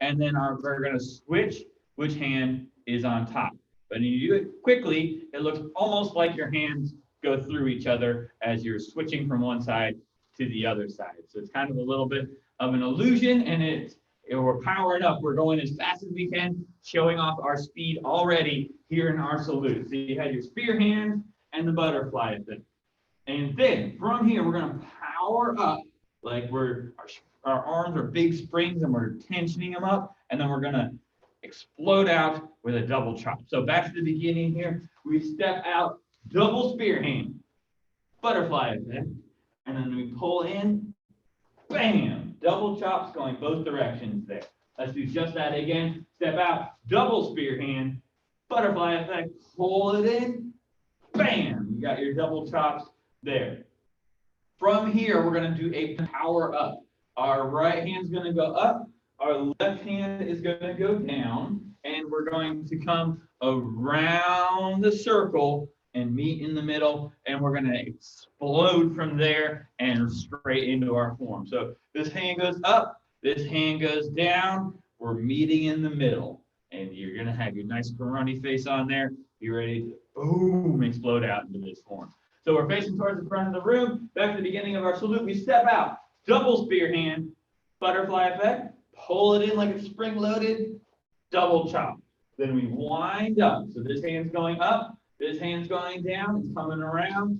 A: and then we're going to switch which hand is on top. But when you do it quickly, it looks almost like your hands go through each other as you're switching from one side to the other side. So it's kind of a little bit of an illusion, and we're powering up. We're going as fast as we can, showing off our speed already here in our salute. So you had your spear hand and the butterfly effect. And then from here, we're going to power up like our arms are big springs and we're tensioning them up. And then we're going to explode out with a double chop. So back to the beginning here, we step out, double spear hand, butterfly effect, and then we pull in, bam, double chops going both directions there. Let's do just that again. Step out, double spear hand, butterfly effect, pull it in, bam, you got your double chops there. From here, we're going to do a power up. Our right hand's going to go up, our left hand is going to go down, and we're going to come around the circle and meet in the middle, and we're going to explode from there and straight into our form. So this hand goes up, this hand goes down, we're meeting in the middle, and you're going to have your nice karate face on there. Be ready to boom, explode out into this form. So we're facing towards the front of the room. Back to the beginning of our salute, we step out, double spear hand, butterfly effect, pull it in like it's spring-loaded, double chop. Then we wind up. So this hand's going up, this hand's going down, it's coming around,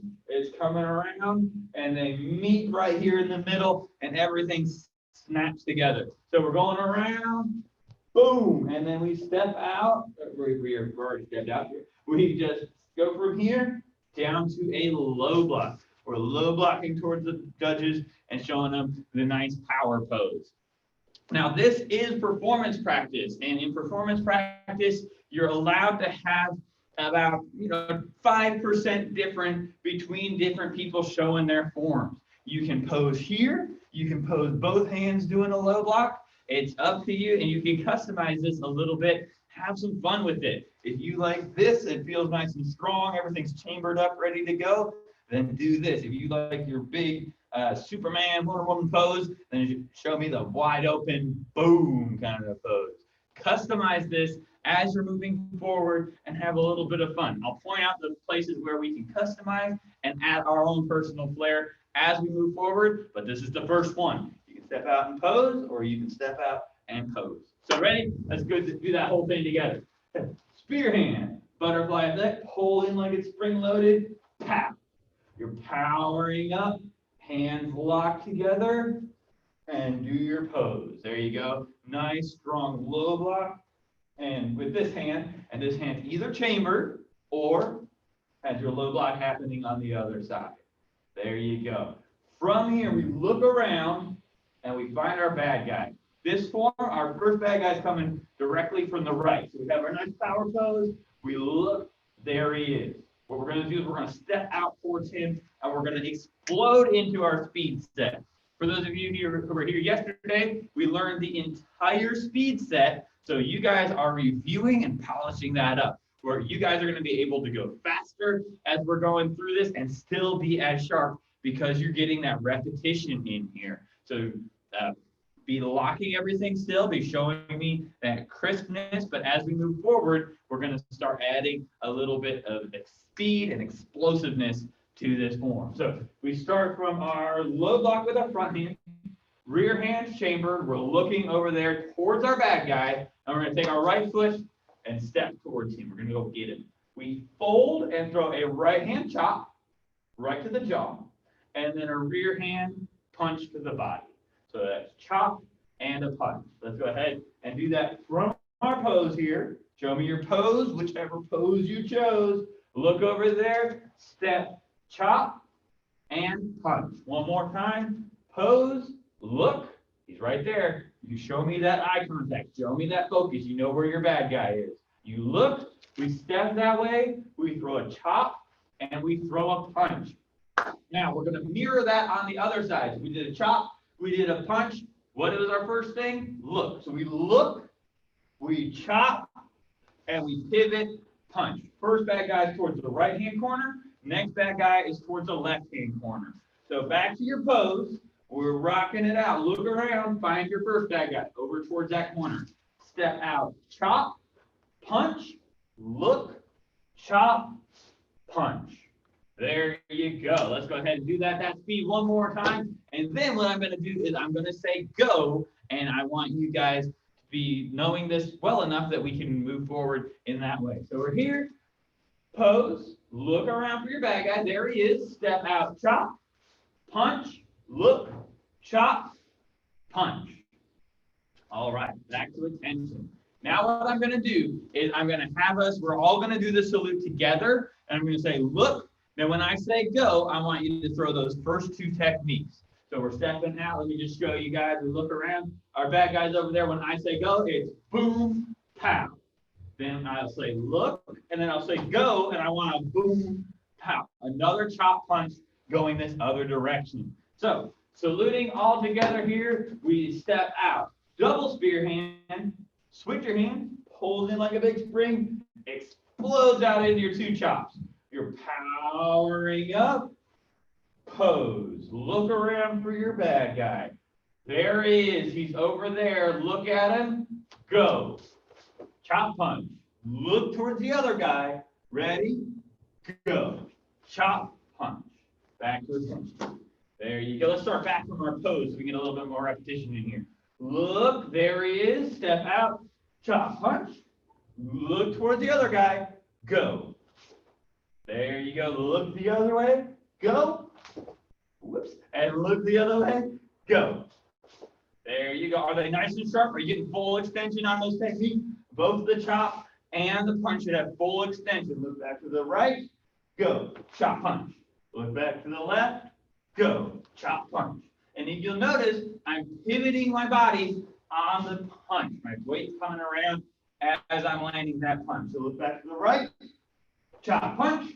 A: and they meet right here in the middle, and everything snaps together. So we're going around, boom, and then we step out. We're already stepped out here. We just go from here down to a low block. We're low blocking towards the judges and showing them the nice power pose. Now, this is performance practice, and in performance practice, you're allowed to have about 5% different between different people showing their forms. You can pose here, you can pose both hands doing a low block. It's up to you, and you can customize this a little bit. Have some fun with it. If you like this, it feels nice and strong, everything's chambered up, ready to go, then do this. If you like your big Superman, Wonder Woman pose, then you show me the wide open, boom kind of pose. Customize this as you're moving forward and have a little bit of fun. I'll point out the places where we can customize and add our own personal flair as we move forward, but this is the first one. You can step out and pose, or you can step out and pose. So ready? Let's go do that whole thing together. Spear hand, butterfly effect, pull in like it's spring-loaded, tap. You're powering up, hands locked together, and do your pose. There you go. Nice, strong low block. And with this hand, and this hand either chambered or has your low block happening on the other side. There you go. From here, we look around and we find our bad guy. This form, our first bad guy is coming directly from the right. So we have our nice power pose. We look, there he is. What we're going to do is we're going to step out towards him and we're going to explode into our speed set. For those of you who were here yesterday, we learned the entire speed set. So you guys are reviewing and polishing that up, where you guys are going to be able to go faster as we're going through this and still be as sharp because you're getting that repetition in here. So be locking everything still, be showing me that crispness, but as we move forward, we're going to start adding a little bit of speed and explosiveness to this form. So we start from our low block with our front hand, rear hand chambered. We're looking over there towards our bad guy, and we're going to take our right foot and step towards him. We're going to go get him. We fold and throw a right hand chop right to the jaw, and then a rear hand punch to the body. So that's chop and a punch. Let's go ahead and do that from our pose here. Show me your pose, whichever pose you chose. Look over there, step, chop, and punch. One more time, pose, look, he's right there. You show me that eye contact, show me that focus. You know where your bad guy is. You look, we step that way, we throw a chop, and we throw a punch. Now, we're going to mirror that on the other side. So we did a chop, we did a punch. What was our first thing? Look. So we look, we chop, and we pivot, punch. First bad guy is towards the right-hand corner. Next bad guy is towards the left-hand corner. So back to your pose. We're rocking it out. Look around, find your first bad guy over towards that corner. Step out, chop, punch, look, chop, punch. There you go. Let's go ahead and do that speed one more time. And then what I'm going to do is I'm going to say go, and I want you guys to be knowing this well enough that we can move forward in that way. So we're here, pose, look around for your bad guy. There he is. Step out, chop, punch, look, chop, punch. All right, back to attention. Now what I'm going to do is I'm going to have us, we're all going to do the salute together, and I'm going to say, look. Now, when I say go, I want you to throw those first two techniques. So we're stepping out. Let me just show you guys. We look around. Our bad guys over there. When I say go, it's boom, pow. Then I'll say look, and then I'll say go, and I want a boom, pow. Another chop punch going this other direction. So saluting all together here, we step out. Double spear hand, switch your hand, pulls in like a big spring, explodes out into your two chops. You're powering up, pose, look around for your bad guy. There he is, he's over there, look at him, go. Chop punch, look towards the other guy, ready, go. Chop punch, back to attention. There you go, let's start back from our pose so we get a little bit more repetition in here. Look, there he is, step out, chop punch, look towards the other guy, go. There you go. Look the other way. Go. Whoops. And look the other way. Go. There you go. Are they nice and sharp? Are you getting full extension on those techniques? Both the chop and the punch should have full extension. Look back to the right. Go. Chop punch. Look back to the left. Go. Chop punch. And if you'll notice, I'm pivoting my body on the punch. My weight's coming around as I'm landing that punch. So look back to the right, chop punch.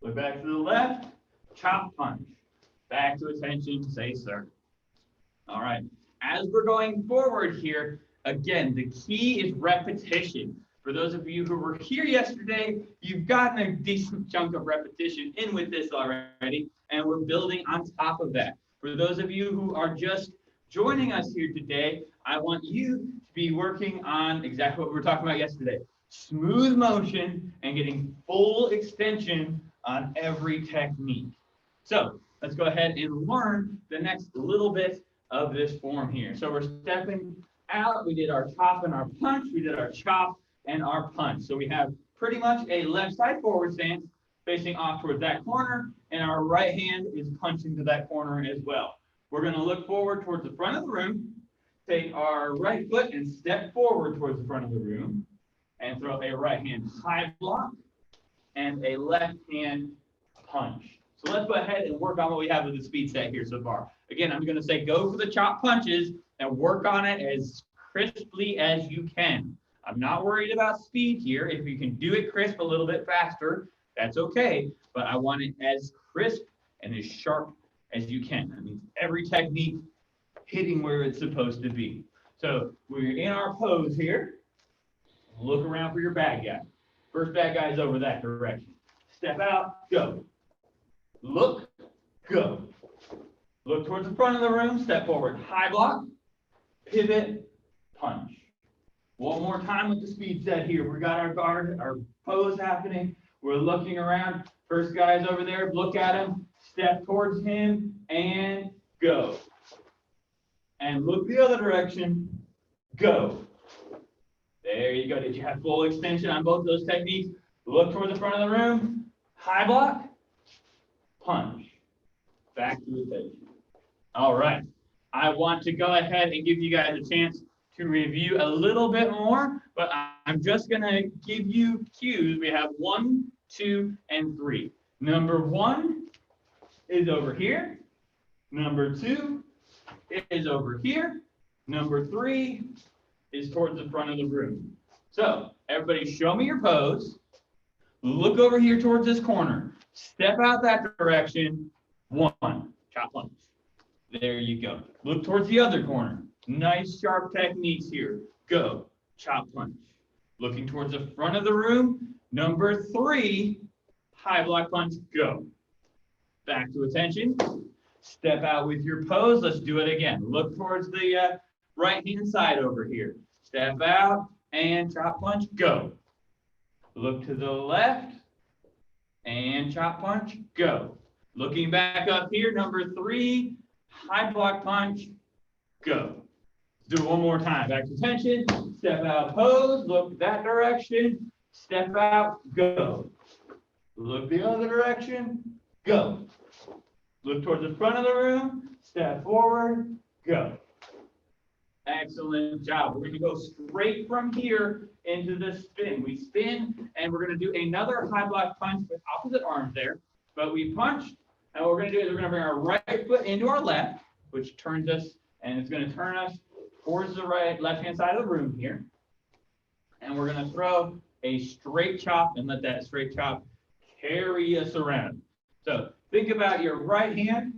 A: Look back to the left, chop punch. Back to attention, say sir. All right. As we're going forward here, again, the key is repetition. For those of you who were here yesterday, you've gotten a decent chunk of repetition in with this already, and we're building on top of that. For those of you who are just joining us here today, I want you to be working on exactly what we were talking about yesterday. Smooth motion and getting full extension on every technique. So let's go ahead and learn the next little bit of this form here. So we're stepping out. We did our chop and our punch. We did our chop and our punch. So we have pretty much a left side forward stance facing off towards that corner, and our right hand is punching to that corner as well. We're going to look forward towards the front of the room, take our right foot and step forward towards the front of the room, and throw a right hand high block and a left hand punch. So let's go ahead and work on what we have with the speed set here so far. Again, I'm going to say go for the chop punches and work on it as crisply as you can. I'm not worried about speed here. If you can do it crisp a little bit faster, that's okay. But I want it as crisp and as sharp as you can. That means every technique hitting where it's supposed to be. So we're in our pose here. Look around for your bad guy. First bad guy is over that direction. Step out, go. Look, go. Look towards the front of the room, step forward, high block, pivot, punch. One more time with the speed set here. We got our guard, our pose happening. We're looking around. First guy's over there, look at him, step towards him, and go. And look the other direction, go. There you go. Did you have full extension on both those techniques? Look towards the front of the room, high block, punch. Back to attention. All right. I want to go ahead and give you guys a chance to review a little bit more, but I'm just going to give you cues. We have 1, 2, and 3. Number 1 is over here. Number 2 is over here. Number 3 is towards the front of the room. So everybody show me your pose. Look over here towards this corner. Step out that direction. 1, chop punch. There you go. Look towards the other corner. Nice sharp techniques here. Go, chop punch. Looking towards the front of the room. Number 3, high block punch, go. Back to attention. Step out with your pose. Let's do it again. Look towards the right hand side over here. Step out and chop punch, go. Look to the left and chop punch, go. Looking back up here, number 3, high block punch, go. Do it one more time. Back to attention. Step out, pose. Look that direction. Step out, go. Look the other direction, go. Look towards the front of the room. Step forward, go. Excellent job. We're going to go straight from here into the spin. We spin, and we're going to do another high block punch with opposite arms there. But we punch, and what we're going to do is we're going to bring our right foot into our left, which turns us, and it's going to turn us towards the left-hand side of the room here. And we're going to throw a straight chop and let that straight chop carry us around. So think about your right hand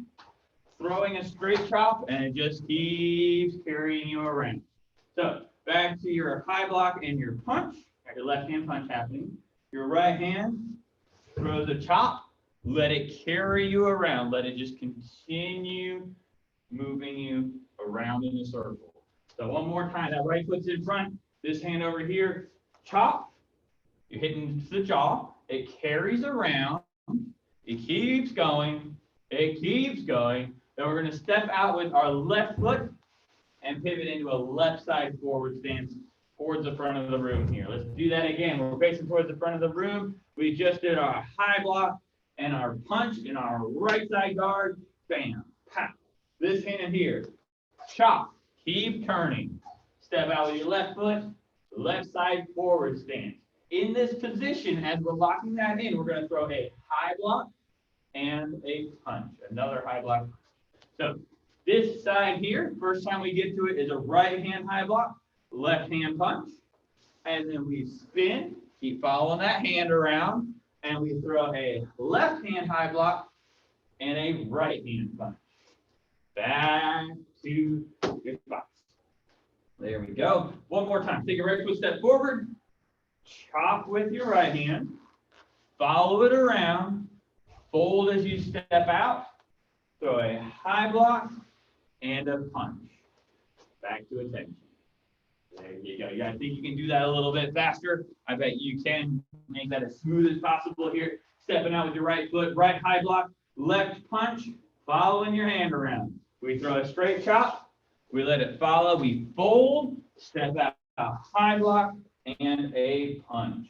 A: throwing a straight chop, and it just keeps carrying you around. So back to your high block and your punch. Got your left hand punch happening. Your right hand throws a chop. Let it carry you around. Let it just continue moving you around in a circle. So one more time. That right foot's in front. This hand over here, chop. You're hitting the jaw. It carries around. It keeps going. It keeps going. Then we're going to step out with our left foot and pivot into a left side forward stance towards the front of the room here. Let's do that again. We're facing towards the front of the room. We just did our high block and our punch in our right side guard. Bam, pow. This hand here, chop. Keep turning. Step out with your left foot, left side forward stance. In this position, as we're locking that in, we're going to throw a high block and a punch. Another high block. So This side here, first time we get to it is a right hand high block, left hand punch. And then we spin, keep following that hand around, and we throw a left hand high block and a right hand punch. Back to good spots. There we go. One more time. Take a right foot step forward, chop with your right hand, follow it around, fold as you step out, throw a high block and a punch. Back to attention. There you go. You guys think you can do that a little bit faster? I bet you can make that as smooth as possible here. Stepping out with your right foot, right high block, left punch, following your hand around. We throw a straight chop, we let it follow, we fold, step out, a high block, and a punch.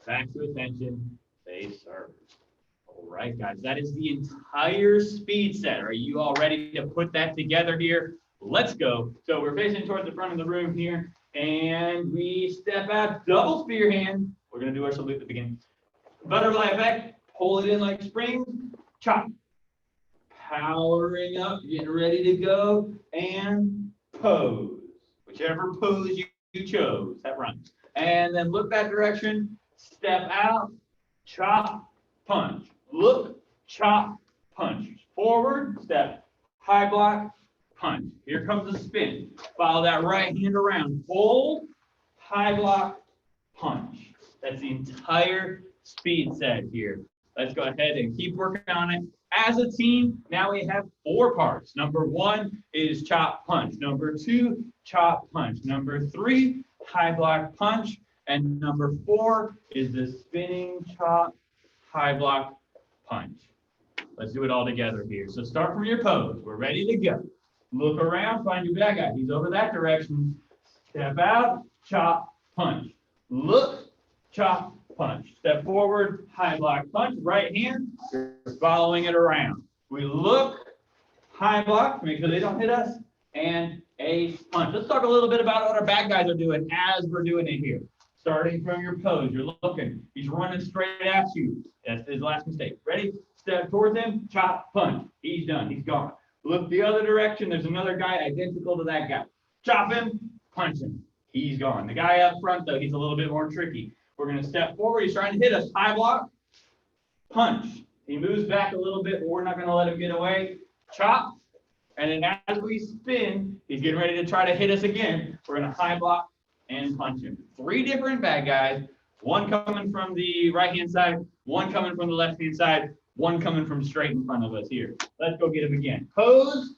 A: Back to attention, they serve. All right, guys, that is the entire speed set. Are you all ready to put that together here? Let's go. So we're facing towards the front of the room here, and we step out, double spear hand. We're going to do our salute at the beginning. Butterfly effect, pull it in like springs, chop. Powering up, getting ready to go, and pose. Whichever pose you chose, that runs. And then look that direction, step out, chop, punch. Look, chop, punch. Forward, step, high block, punch. Here comes the spin. Follow that right hand around. Fold, high block, punch. That's the entire speed set here. Let's go ahead and keep working on it. As a team, now we have 4 parts. Number 1 is chop, punch. Number 2, chop, punch. Number 3, high block, punch. And number 4 is the spinning chop, high block, punch. Let's do it all together here. So start from your pose. We're ready to go. Look around, find your bad guy. He's over that direction. Step out, chop, punch. Look, chop, punch. Step forward, high block, punch. Right hand, you're following it around. We look, high block, make sure they don't hit us, and a punch. Let's talk a little bit about what our bad guys are doing as we're doing it here. Starting from your pose, you're looking. He's running straight at you. That's his last mistake. Ready? Step towards him, chop, punch. He's done. He's gone. Look the other direction. There's another guy identical to that guy. Chop him, punch him. He's gone. The guy up front, though, he's a little bit more tricky. We're going to step forward. He's trying to hit us. High block, punch. He moves back a little bit, but we're not going to let him get away. Chop. And then as we spin, he's getting ready to try to hit us again. We're going to high block and punch him. 3 different bad guys. One coming from the right-hand side, one coming from the left-hand side, one coming from straight in front of us here. Let's go get him again. Pose,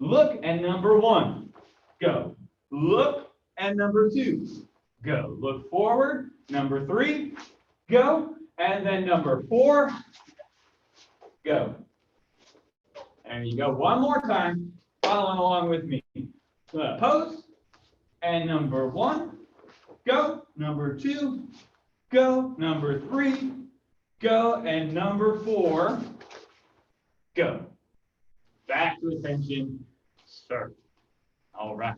A: look, and number 1, go. Look, and number 2, go. Look forward, number 3, go. And then number 4, go. There you go. One more time, following along with me. Pose, and number 1, go. Number 2, go. Number 3, go. And number 4, go. Back to attention, start. All right.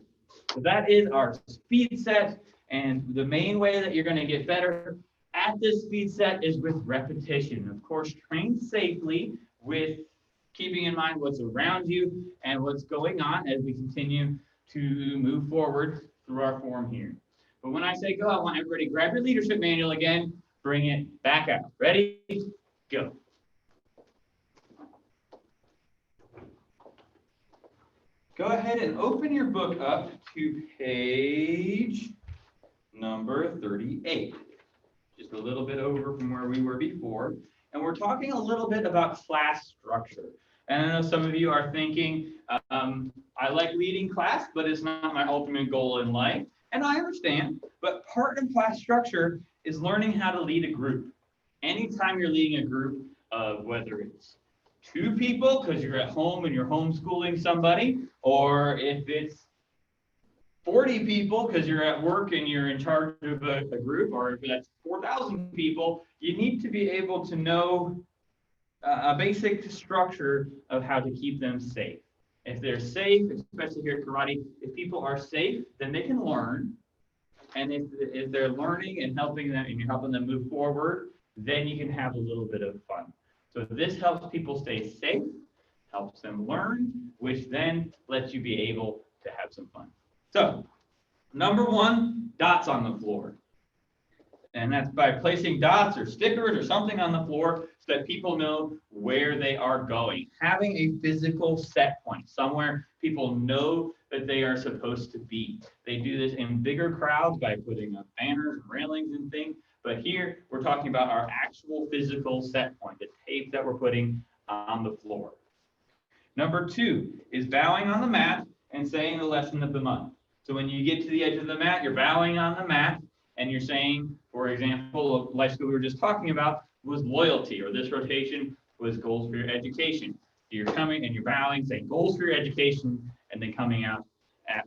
A: So that is our speed set. And the main way that you're going to get better at this speed set is with repetition. Of course, train safely with keeping in mind what's around you and what's going on as we continue to move forward through our form here. But when I say go, I want everybody to grab your leadership manual again, bring it back out. Ready? Go. Go ahead and open your book up to page number 38. Just a little bit over from where we were before. And we're talking a little bit about class structure. And I know some of you are thinking, I like leading class, but it's not my ultimate goal in life. And I understand, but part of class structure is learning how to lead a group. Anytime you're leading a group of whether it's 2 people because you're at home and you're homeschooling somebody, or if it's 40 people because you're at work and you're in charge of a group, or if that's 4,000 people, you need to be able to know a basic structure of how to keep them safe. If they're safe, especially here at karate, if people are safe, then they can learn. And if they're learning and helping them, and you're helping them move forward, then you can have a little bit of fun. So this helps people stay safe, helps them learn, which then lets you be able to have some fun. So, number one, dots on the floor. And that's by placing dots or stickers or something on the floor so that people know where they are going. Having a physical set point, somewhere people know that they are supposed to be. They do this in bigger crowds by putting up banners and railings and things. But here we're talking about our actual physical set point, the tape that we're putting on the floor. Number two is bowing on the mat and saying the lesson of the month. So when you get to the edge of the mat, you're bowing on the mat and you're saying, for example, life skill we were just talking about was loyalty, or this rotation was goals for your education. You're coming and you're bowing, saying goals for your education, and then coming out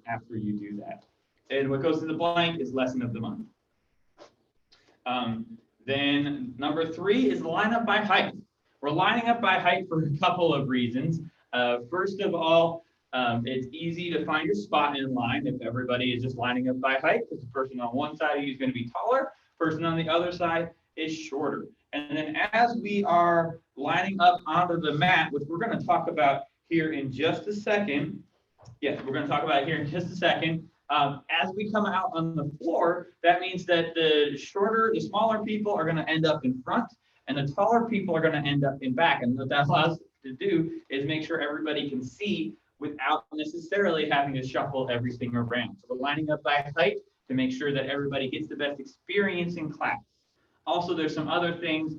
A: after you do that. And what goes to the blank is lesson of the month. Then number three is line up by height. We're lining up by height for a couple of reasons. First of all, it's easy to find your spot in line if everybody is just lining up by height, because the person on one side of you is going to be taller, person on the other side is shorter. And then as we are lining up onto the mat, which we're going to talk about here in just a second, yes, we're going to talk about it here in just a second. As we come out on the floor, that means that the smaller people are going to end up in front, and the taller people are going to end up in back. And what that allows us to do is make sure everybody can see without necessarily having to shuffle everything around. So we're lining up by height to make sure that everybody gets the best experience in class. Also, there's some other things.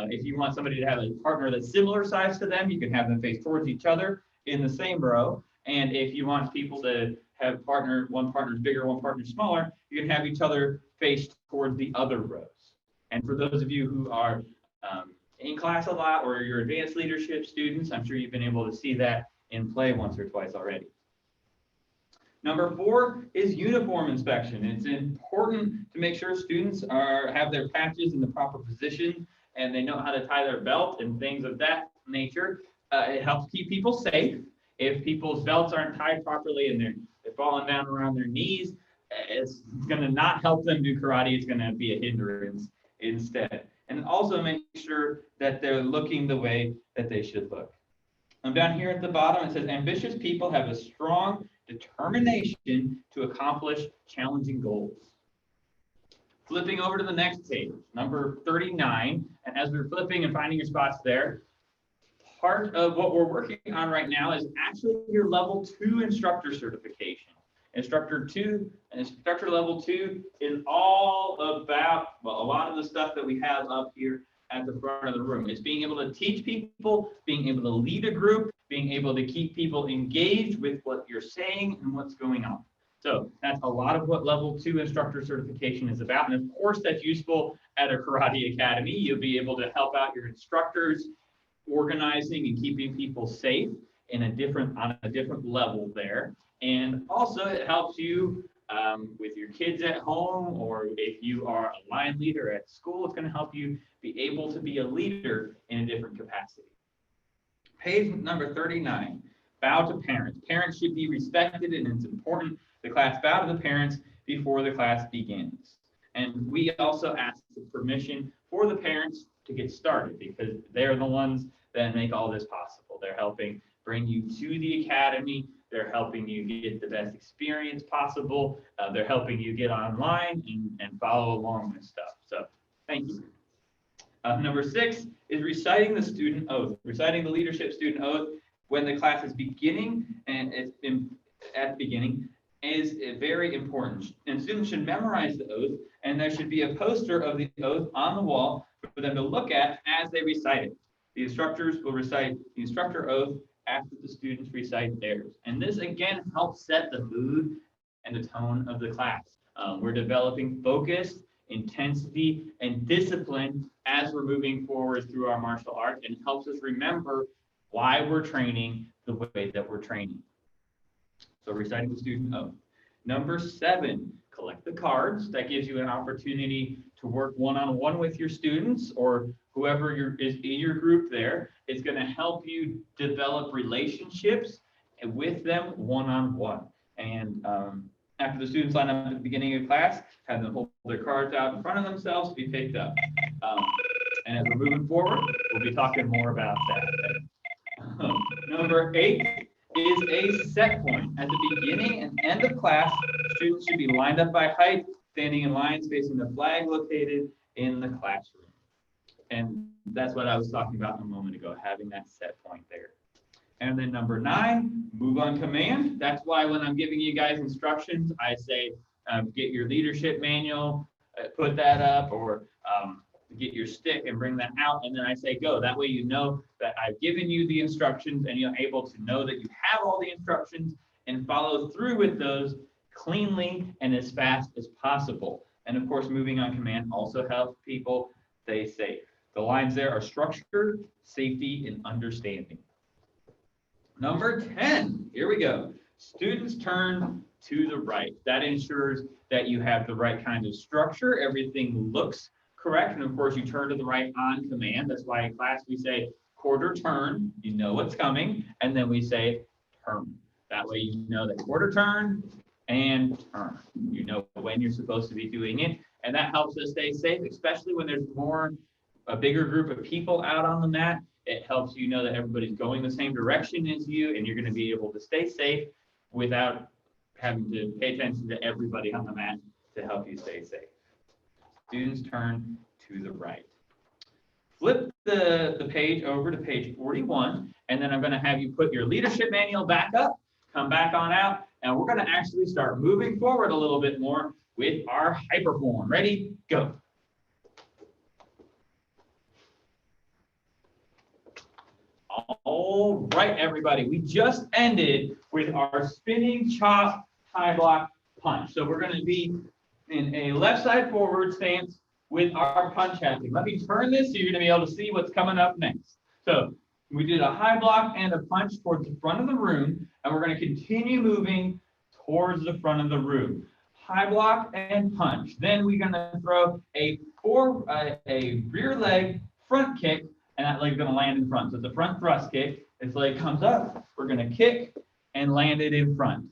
A: If you want somebody to have a partner that's similar size to them, you can have them face towards each other in the same row. And if you want people to have one partner's bigger, one partner's smaller, you can have each other face towards the other rows. And for those of you who are in class a lot, or your advanced leadership students, I'm sure you've been able to see that in play once or twice already. Number four is uniform inspection. It's important to make sure students have their patches in the proper position and they know how to tie their belt and things of that nature. It helps keep people safe. If people's belts aren't tied properly and they're falling down around their knees, it's going to not help them do karate. It's going to be a hindrance instead. And also make sure that they're looking the way that they should look. Down here at the bottom, it says, ambitious people have a strong determination to accomplish challenging goals. Flipping over to the next page, number 39, and as we're flipping and finding your spots there, part of what we're working on right now is actually your level 2 instructor certification. Instructor level 2 is all about, well, a lot of the stuff that we have up here at the front of the room. It's being able to teach people, being able to lead a group, being able to keep people engaged with what you're saying and what's going on. So that's a lot of what level 2 instructor certification is about. And of course, that's useful at a karate academy. You'll be able to help out your instructors organizing and keeping people safe on a different level there. And also it helps you with your kids at home, or if you are a line leader at school, it's going to help you be able to be a leader in a different capacity. Page number 39, bow to parents. Parents should be respected, and it's important the class bow to the parents before the class begins. And we also ask for permission for the parents to get started, because they're the ones that make all this possible. They're helping bring you to the academy. They're helping you get the best experience possible. They're helping you get online and follow along with stuff. So thank you. Number 6 is reciting the student oath. Reciting the leadership student oath when the class is beginning, and it's at the beginning, is very important. And students should memorize the oath, and there should be a poster of the oath on the wall for them to look at as they recite it. The instructors will recite the instructor oath after the students recite theirs. And this again helps set the mood and the tone of the class. We're developing focus, intensity, and discipline as we're moving forward through our martial arts, and it helps us remember why we're training the way that we're training. So reciting the student oath. Number 7, collect the cards. That gives you an opportunity to work one-on-one with your students or whoever is in your group there. It's going to help you develop relationships with them one-on-one. And after the students line up at the beginning of class, have them hold their cards out in front of themselves to be picked up. And as we're moving forward, we'll be talking more about that.
C: Number 8 is a set point. At the beginning and end of class, students should be lined up by height, standing in lines facing the flag located in the classroom. And that's what I was talking about a moment ago, having that set point there. And then number 9, move on command. That's why when I'm giving you guys instructions, I say, get your leadership manual, put that up, or get your stick and bring that out. And then I say, go. That way you know that I've given you the instructions and you're able to know that you have all the instructions and follow through with those cleanly and as fast as possible. And of course, moving on command also helps people stay safe. The lines there are structure, safety, and understanding. Number 10, here we go. Students turn to the right. That ensures that you have the right kind of structure. Everything looks correct. And of course, you turn to the right on command. That's why in class we say quarter turn, you know what's coming. And then we say turn. That way you know that quarter turn and turn. You know when you're supposed to be doing it. And that helps us stay safe, especially when there's a bigger group of people out on the mat. It helps you know that everybody's going the same direction as you, and you're going to be able to stay safe without having to pay attention to everybody on the mat to help you stay safe. Students turn to the right. Flip the page over to page 41, and then I'm going to have you put your leadership manual back up, come back on out, and we're going to actually start moving forward a little bit more with our hyperform. Ready? Go. All right, everybody, we just ended with our spinning chop high block punch. So we're going to be in a left side forward stance with our punch happening. Let me turn this so you're going to be able to see what's coming up next. So we did a high block and a punch towards the front of the room, and we're going to continue moving towards the front of the room. High block and punch. Then we're going to throw a rear leg front kick, and that leg's going to land in front. So it's a front thrust kick. This leg comes up. We're going to kick and land it in front.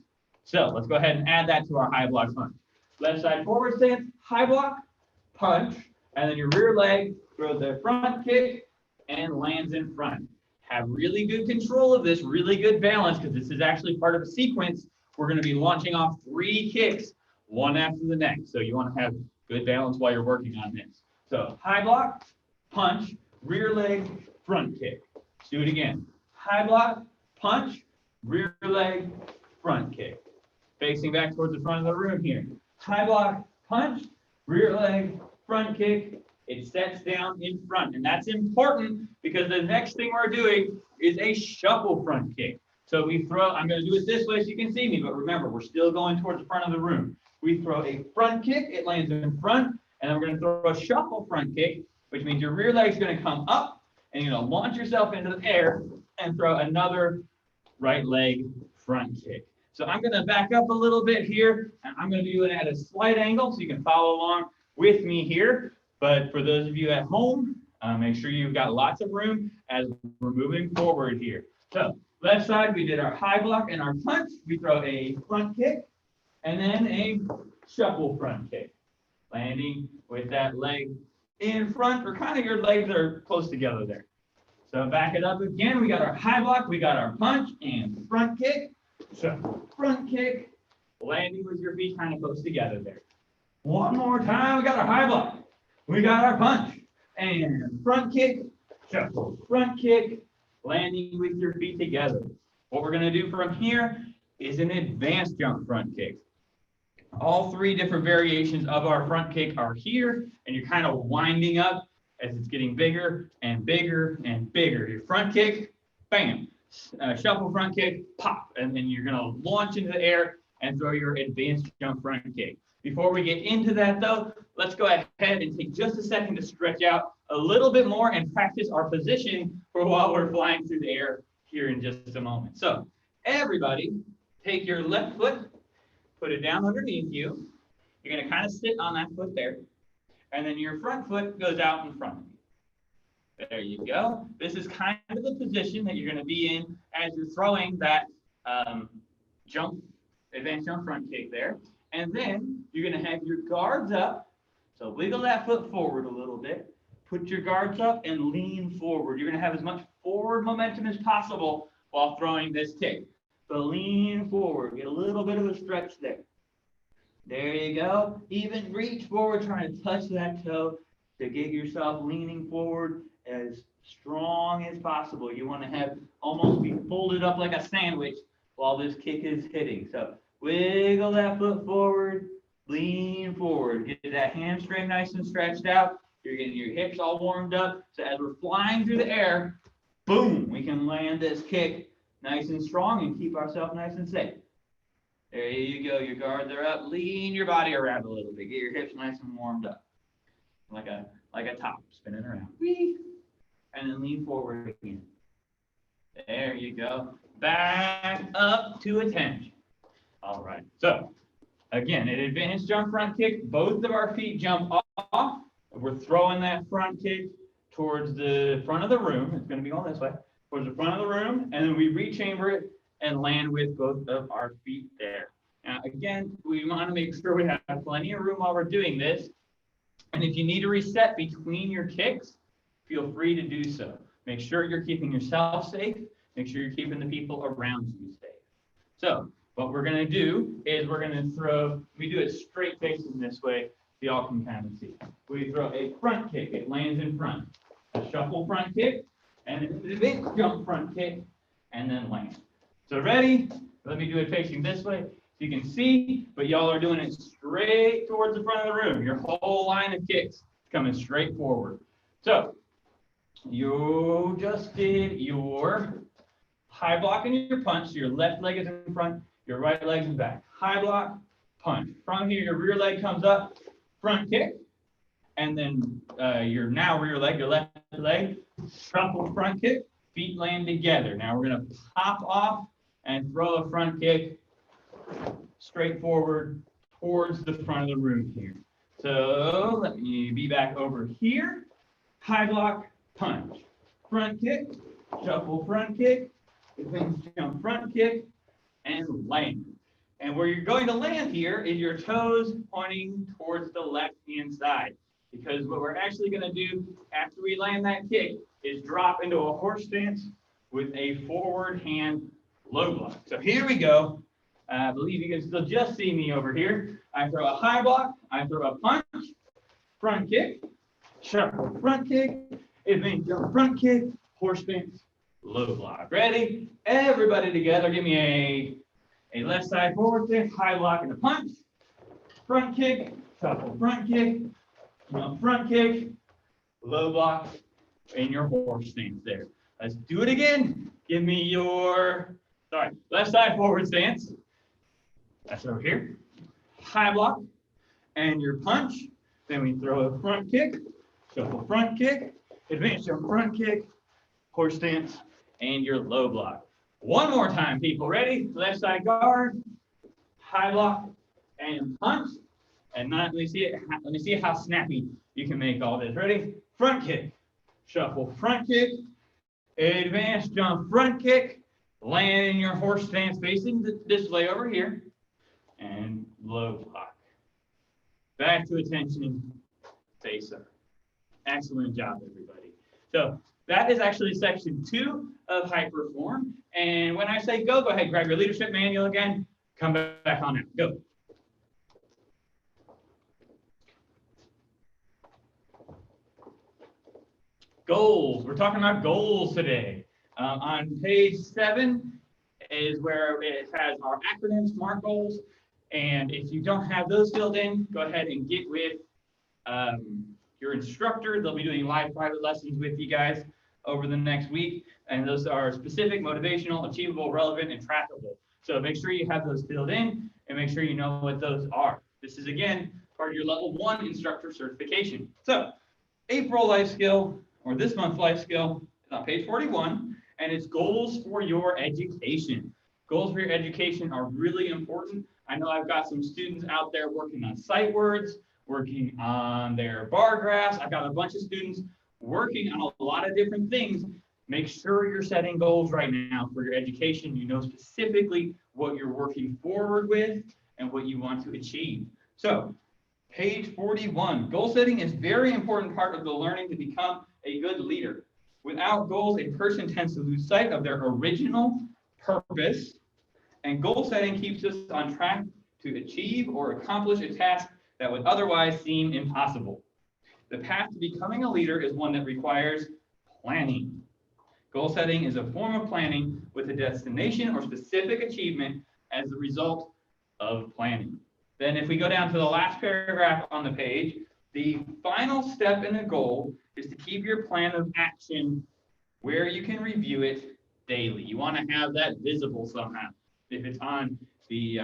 C: So let's go ahead and add that to our high block punch. Left side forward stance, high block, punch, and then your rear leg throws a front kick and lands in front. Have really good control of this, really good balance, because this is actually part of a sequence. We're going to be launching off 3 kicks, one after the next. So you want to have good balance while you're working on this. So high block, punch, rear leg, front kick. Let's do it again. High block, punch, rear leg, front kick. Facing back towards the front of the room here. High block, punch, rear leg, front kick. It sets down in front. And that's important because the next thing we're doing is a shuffle front kick. So we throw, I'm going to do it this way so you can see me, but remember, we're still going towards the front of the room. We throw a front kick, it lands in front, and then we're going to throw a shuffle front kick, which means your rear leg is going to come up, and you're going to launch yourself into the air and throw another right leg front kick. So I'm going to back up a little bit here, and I'm going to do it at a slight angle so you can follow along with me here. But for those of you at home, make sure you've got lots of room as we're moving forward here. So left side, we did our high block and our punch. We throw a front kick and then a shuffle front kick, landing with that leg in front, or kind of your legs are close together there. So back it up again. We got our high block, we got our punch and front kick. So front kick, landing with your feet kind of close together there. One more time, we got our high block. We got our punch and front kick, shuffle, front kick, landing with your feet together. What we're going to do from here is an advanced jump front kick. All 3 different variations of our front kick are here, and you're kind of winding up as it's getting bigger and bigger and bigger. Your front kick, bam, shuffle front kick, pop, and then you're going to launch into the air and throw your advanced jump front kick. Before we get into that though, let's go ahead and take just a second to stretch out a little bit more and practice our position for while we're flying through the air here in just a moment. So everybody take your left foot, put it down underneath you. You're going to kind of sit on that foot there. And then your front foot goes out in front of you. There you go. This is kind of the position that you're going to be in as you're throwing that advanced jump front kick there. And then you're going to have your guards up. So wiggle that foot forward a little bit. Put your guards up and lean forward. You're going to have as much forward momentum as possible while throwing this kick. So lean forward, get a little bit of a stretch there. There you go. Even reach forward, trying to touch that toe to get yourself leaning forward as strong as possible. You want to have almost be folded up like a sandwich while this kick is hitting. So wiggle that foot forward, lean forward. Get that hamstring nice and stretched out. You're getting your hips all warmed up. So as we're flying through the air, boom, we can land this kick nice and strong and keep ourselves nice and safe. There you go. Your guards are up. Lean your body around a little bit. Get your hips nice and warmed up. Like a top spinning around. Whee! And then lean forward again. There you go. Back up to attention. All right. So again, an advanced jump front kick. Both of our feet jump off. We're throwing that front kick towards the front of the room. It's going to be going this way. Towards the front of the room. And then we rechamber it and land with both of our feet there. Now, again, we want to make sure we have plenty of room while we're doing this. And if you need to reset between your kicks, feel free to do so. Make sure you're keeping yourself safe. Make sure you're keeping the people around you safe. So what we're going to do is we're going to throw, we do it straight facing this way, so y'all can kind of see. We throw a front kick. It lands in front. A shuffle front kick, and a big jump front kick, and then land. So ready? Let me do it facing this way so you can see, but y'all are doing it straight towards the front of the room. Your whole line of kicks is coming straight forward. So you just did your high block and your punch. So your left leg is in front, your right leg's in back. High block, punch. From here, your rear leg comes up, front kick, and then your now rear leg, your left leg, shuffle front kick, feet land together. Now we're going to pop off and throw a front kick straight forward towards the front of the room here. So let me be back over here. High block, punch. Front kick, shuffle front kick, advance jump front kick, and land. And where you're going to land here is your toes pointing towards the left-hand side. Because what we're actually going to do after we land that kick is drop into a horse stance with a forward hand low block. So here we go. I believe you can still just see me over here. I throw a high block, I throw a punch, front kick, shuffle front kick, advance jump front kick, horse stance, low block. Ready? Everybody together, give me a left side forward kick, high block and a punch, front kick, shuffle front kick, jump front kick, low block, and your horse stance there. Let's do it again. Give me your, left side forward stance. That's over here. High block and your punch. Then we throw a front kick, shuffle front kick, advance jump front kick, horse stance, and your low block. One more time, people. Ready? Left side guard, high block, and punch. And now let me see how snappy you can make all this. Ready? Front kick, shuffle front kick, advance jump front kick, land in your horse stance facing this way over here, and low block. Back to attention, face up. Excellent job, everybody. So that is actually section 2 of Hyperform. And when I say go ahead, grab your leadership manual again, come back on out, go. Goals, we're talking about goals today. On page 7 is where it has our acronym SMART goals. And if you don't have those filled in, go ahead and get with your instructor. They'll be doing live private lessons with you guys over the next week. And those are specific, motivational, achievable, relevant, and trackable. So make sure you have those filled in and make sure you know what those are. This is, again, part of your level 1 instructor certification. So April life skill, or this month's life skill, is on page 41, and it's goals for your education. Goals for your education are really important. I know I've got some students out there working on sight words, working on their bar graphs. I've got a bunch of students working on a lot of different things. Make sure you're setting goals right now for your education. You know specifically what you're working forward with and what you want to achieve. So page 41, goal setting is a very important part of the learning to become a good leader. Without goals, a person tends to lose sight of their original purpose, and goal setting keeps us on track to achieve or accomplish a task that would otherwise seem impossible. The path to becoming a leader is one that requires planning. Goal setting is a form of planning with a destination or specific achievement as the result of planning. Then if we go down to the last paragraph on the page, the final step in a goal is to keep your plan of action where you can review it daily. You want to have that visible somehow. If it's on the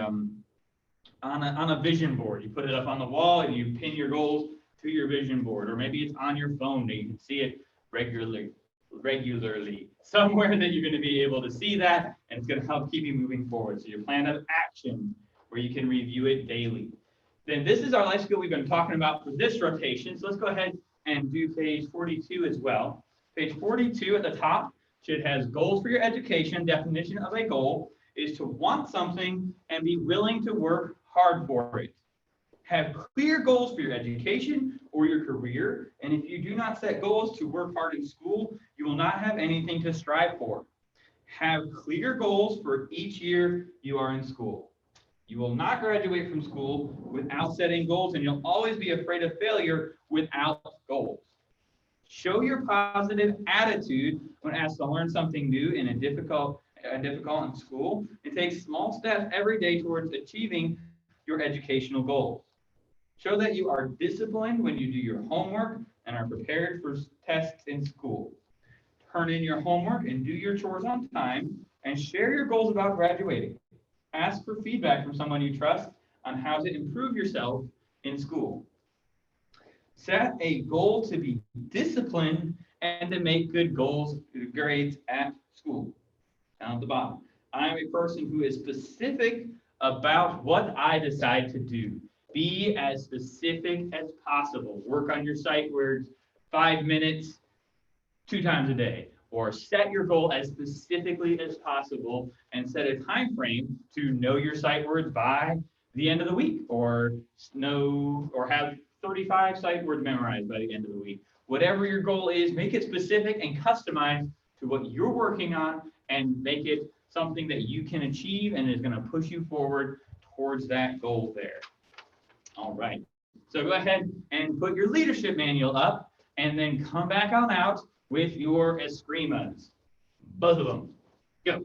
C: on a vision board, you put it up on the wall and you pin your goals to your vision board, or maybe it's on your phone that you can see it regularly, somewhere that you're going to be able to see that, and it's going to help keep you moving forward. So your plan of action where you can review it daily. Then this is our life skill we've been talking about for this rotation. So let's go ahead and do page 42 as well. Page 42 at the top has goals for your education. Definition of a goal is to want something and be willing to work hard for it. Have clear goals for your education or your career, and if you do not set goals to work hard in school, you will not have anything to strive for. Have clear goals for each year you are in school. You will not graduate from school without setting goals, and you'll always be afraid of failure without goals. Show your positive attitude when asked to learn something new in a difficult in school, and take small steps every day towards achieving your educational goals. Show that you are disciplined when you do your homework and are prepared for tests in school. Turn in your homework and do your chores on time, and share your goals about graduating. Ask for feedback from someone you trust on how to improve yourself in school. Set a goal to be disciplined and to make good grades at school. Down at the bottom. I am a person who is specific about what I decide to do. Be as specific as possible. Work on your sight words 5 minutes, 2 times a day. Or set your goal as specifically as possible and set a time frame to know your sight words by the end of the week, or have 35 sight words memorized by the end of the week. Whatever your goal is, make it specific and customized to what you're working on, and make it something that you can achieve and is going to push you forward towards that goal there. All right. So go ahead and put your leadership manual up, and then come back on out with your Escrimas. Both of them. Go.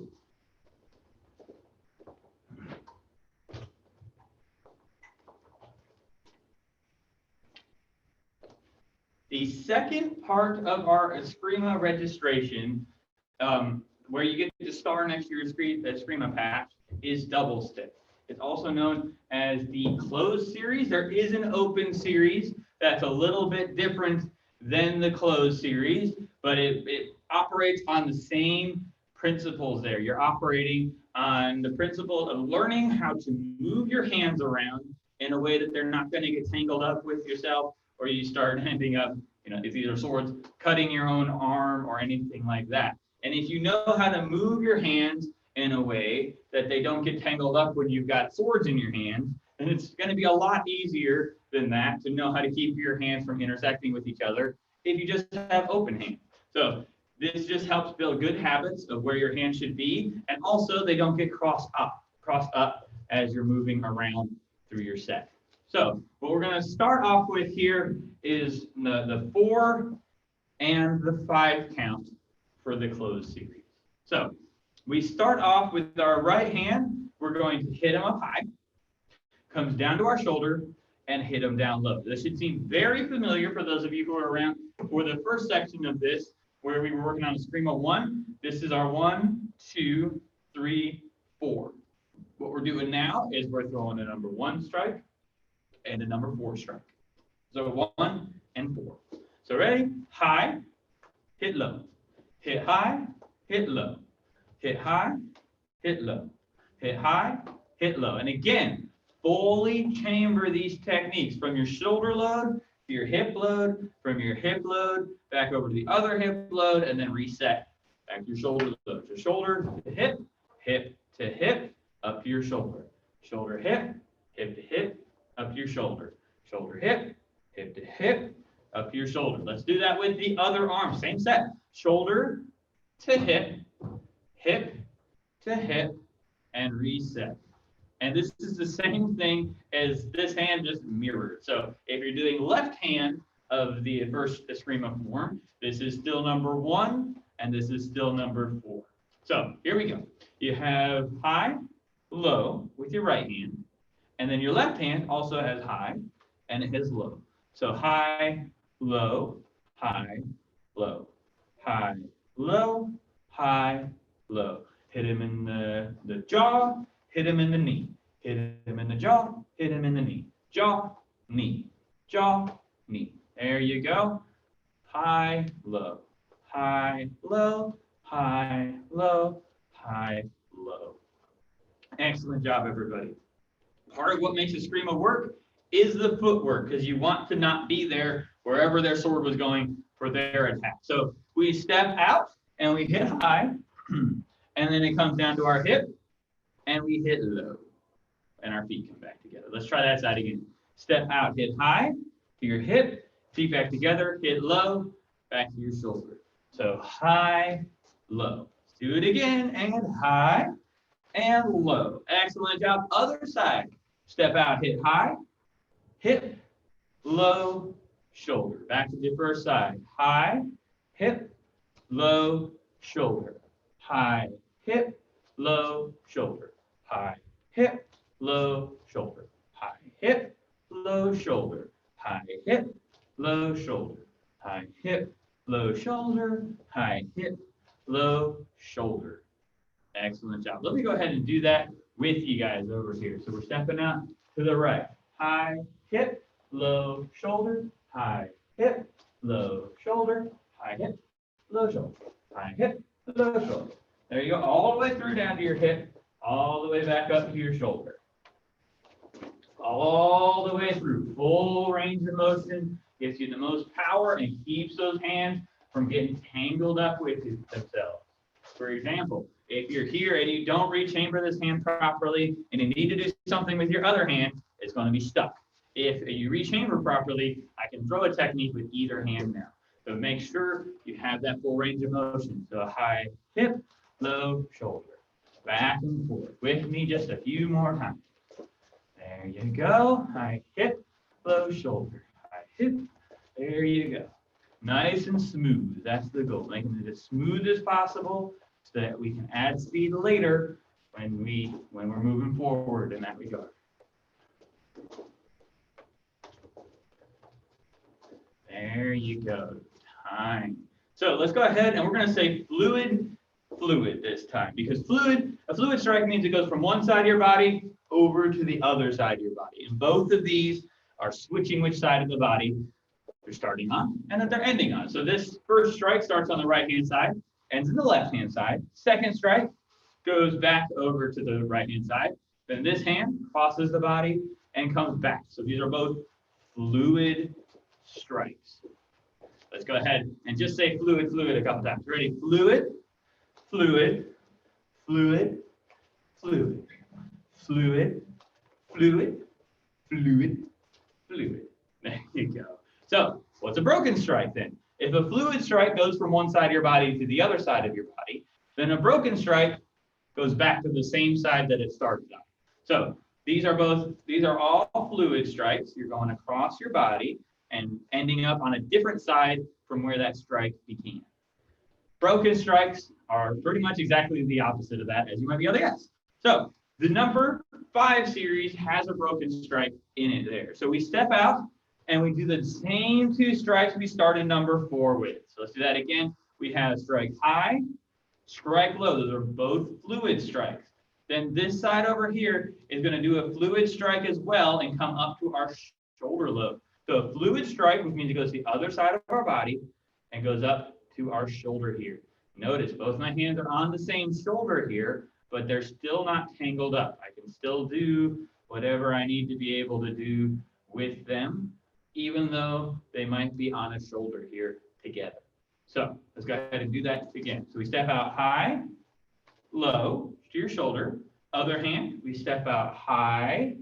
C: The second part of our Escrima registration, where you get to star next to your Escrima patch, is double stick. It's also known as the closed series. There is an open series that's a little bit different than the closed series, but it operates on the same principles there. You're operating on the principle of learning how to move your hands around in a way that they're not going to get tangled up with yourself, or you start ending up, it's either swords, cutting your own arm or anything like that. And if you know how to move your hands in a way that they don't get tangled up when you've got swords in your hands, then it's going to be a lot easier than that to know how to keep your hands from intersecting with each other if you just have open hands. So this just helps build good habits of where your hands should be, and also they don't get crossed up as you're moving around through your set. So what we're going to start off with here is the 4 and the 5 count for the closed series. So we start off with our right hand. We're going to hit them up high, comes down to our shoulder, and hit them down low. This should seem very familiar for those of you who are around for the first section of this, where we were working on Escrima 1. This is our 1, 2, 3, 4. What we're doing now is we're throwing a number 1 strike and a number 4 strike. So 1 and 4. So ready? High, hit low. Hit high, hit low. Hit high, hit low. Hit high, hit low. And again, fully chamber these techniques from your shoulder load to your hip load, from your hip load back over to the other hip load, and then reset back to your shoulder load. Your shoulder to hip, hip to hip, up to your shoulder. Shoulder, hip to hip, up to your shoulder. Shoulder, hip to hip, up to your shoulder. Let's do that with the other arm. Same set. Shoulder to hip, hip to hip, and reset. And this is the same thing as this hand, just mirrored. So if you're doing left hand of the first Eskrima form, this is still number 1, and this is still number 4. So here we go. You have high, low with your right hand, and then your left hand also has high, and it has low. So high, low, high, low, high, low, high, low. Hit him in the jaw, hit him in the knee. Hit him in the jaw, hit him in the knee. Jaw, knee, jaw, knee. There you go. High, low, high, low, high, low, high, low. Excellent job, everybody. Part of what makes Eskrima work is the footwork, because you want to not be there wherever their sword was going for their attack. So we step out and we hit high, and then it comes down to our hip, and we hit low, and our feet come back together. Let's try that side again. Step out, hit high to your hip, feet back together, hit low, back to your shoulder. So high, low. Let's do it again, and high and low. Excellent job. Other side. Step out, hit high, hip, low, shoulder. Back to the first side. High, hip, low, shoulder. High, hip, low, shoulder. High, hip, low, shoulder. High, hip, low, shoulder. High, hip, low, shoulder. High, hip, low, shoulder. High, hip, low, shoulder. Excellent job. Let me go ahead and do that with you guys over here. So we're stepping out to the right. High, hip, low, shoulder. High, hip, low, shoulder. High, hip, low, shoulder. High, hip, low, shoulder. There you go. All the way through down to your hip, all the way back up to your shoulder. All the way through. Full range of motion. Gives you the most power and keeps those hands from getting tangled up with themselves. For example, if you're here and you don't rechamber this hand properly and you need to do something with your other hand, it's going to be stuck. If you rechamber properly, I can throw a technique with either hand now. So make sure you have that full range of motion. So high hip, low shoulder. Back and forth. With me just a few more times. There you go. High hip, low shoulder. High hip. There you go. Nice and smooth. That's the goal. Making it as smooth as possible so that we can add speed later when we're moving forward in that regard. There you go. Time. So let's go ahead and we're going to say fluid this time, because a fluid strike means it goes from one side of your body over to the other side of your body. And both of these are switching which side of the body they're starting on and that they're ending on. So this first strike starts on the right-hand side, ends in the left-hand side. Second strike goes back over to the right-hand side. Then this hand crosses the body and comes back. So these are both fluid strikes. Let's go ahead and just say fluid, fluid a couple times. Ready? Fluid, fluid, fluid, fluid, fluid, fluid, fluid, fluid. There you go. So what's a broken strike then? If a fluid strike goes from one side of your body to the other side of your body, then a broken strike goes back to the same side that it started on. So these are all fluid strikes. You're going across your body and ending up on a different side from where that strike began. Broken strikes are pretty much exactly the opposite of that, as you might be able to guess. So the number 5 series has a broken strike in it there. So we step out and we do the same 2 strikes we started number 4 with. So let's do that again. We have strike high, strike low. Those are both fluid strikes. Then this side over here is going to do a fluid strike as well and come up to our shoulder lobe. So a fluid strike, which means it goes to the other side of our body and goes up to our shoulder here. Notice both my hands are on the same shoulder here, but they're still not tangled up. I can still do whatever I need to be able to do with them, even though they might be on a shoulder here together. So let's go ahead and do that again. So we step out high, low to your shoulder. Other hand, we step out high,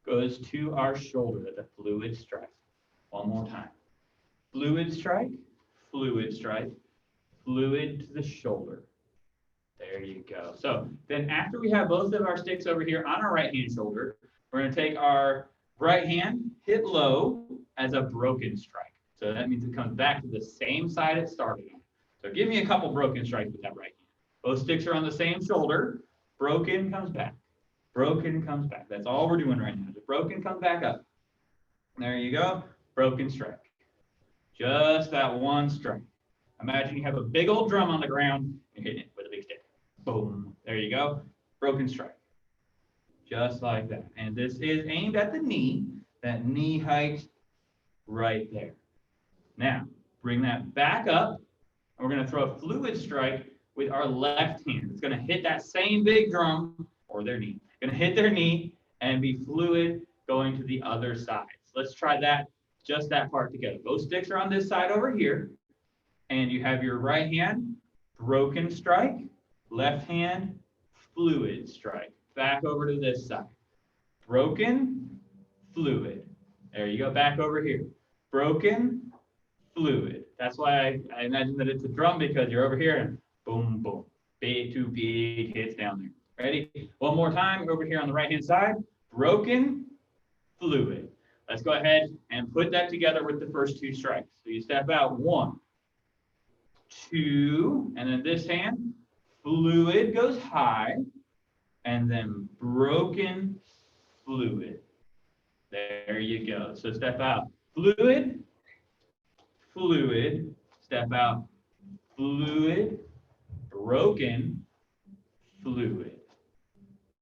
C: goes to our shoulder. That's a fluid strike. One more time. fluid strike, fluid strike, fluid to the shoulder. There you go. So then after we have both of our sticks over here on our right hand shoulder, we're going to take our right hand, hit low as a broken strike. So that means it comes back to the same side it started on. So give me a couple broken strikes with that right hand. Both sticks are on the same shoulder. Broken comes back. Broken comes back. That's all we're doing right now. The broken comes back up. There you go. Broken strike. Just that one strike. Imagine you have a big old drum on the ground and hitting it with a big stick. Boom. There you go. Broken strike. Just like that. And this is aimed at the knee. That knee height right there. Now, bring that back up. And we're going to throw a fluid strike with our left hand. It's going to hit that same big drum or their knee. Going to hit their knee and be fluid going to the other side. So let's try that, just that part together. Both sticks are on this side over here. And you have your right hand, broken strike, left hand, fluid strike. Back over to this side. Broken, fluid. There you go, back over here. Broken, fluid. That's why I imagine that it's a drum, because you're over here and boom, boom. Big, two big hits down there. Ready? One more time over here on the right-hand side. Broken, fluid. Let's go ahead and put that together with the first two strikes. So you step out 1, 2, and then this hand, fluid goes high, and then broken, fluid. There you go. So step out, fluid, fluid, step out, fluid, broken, fluid.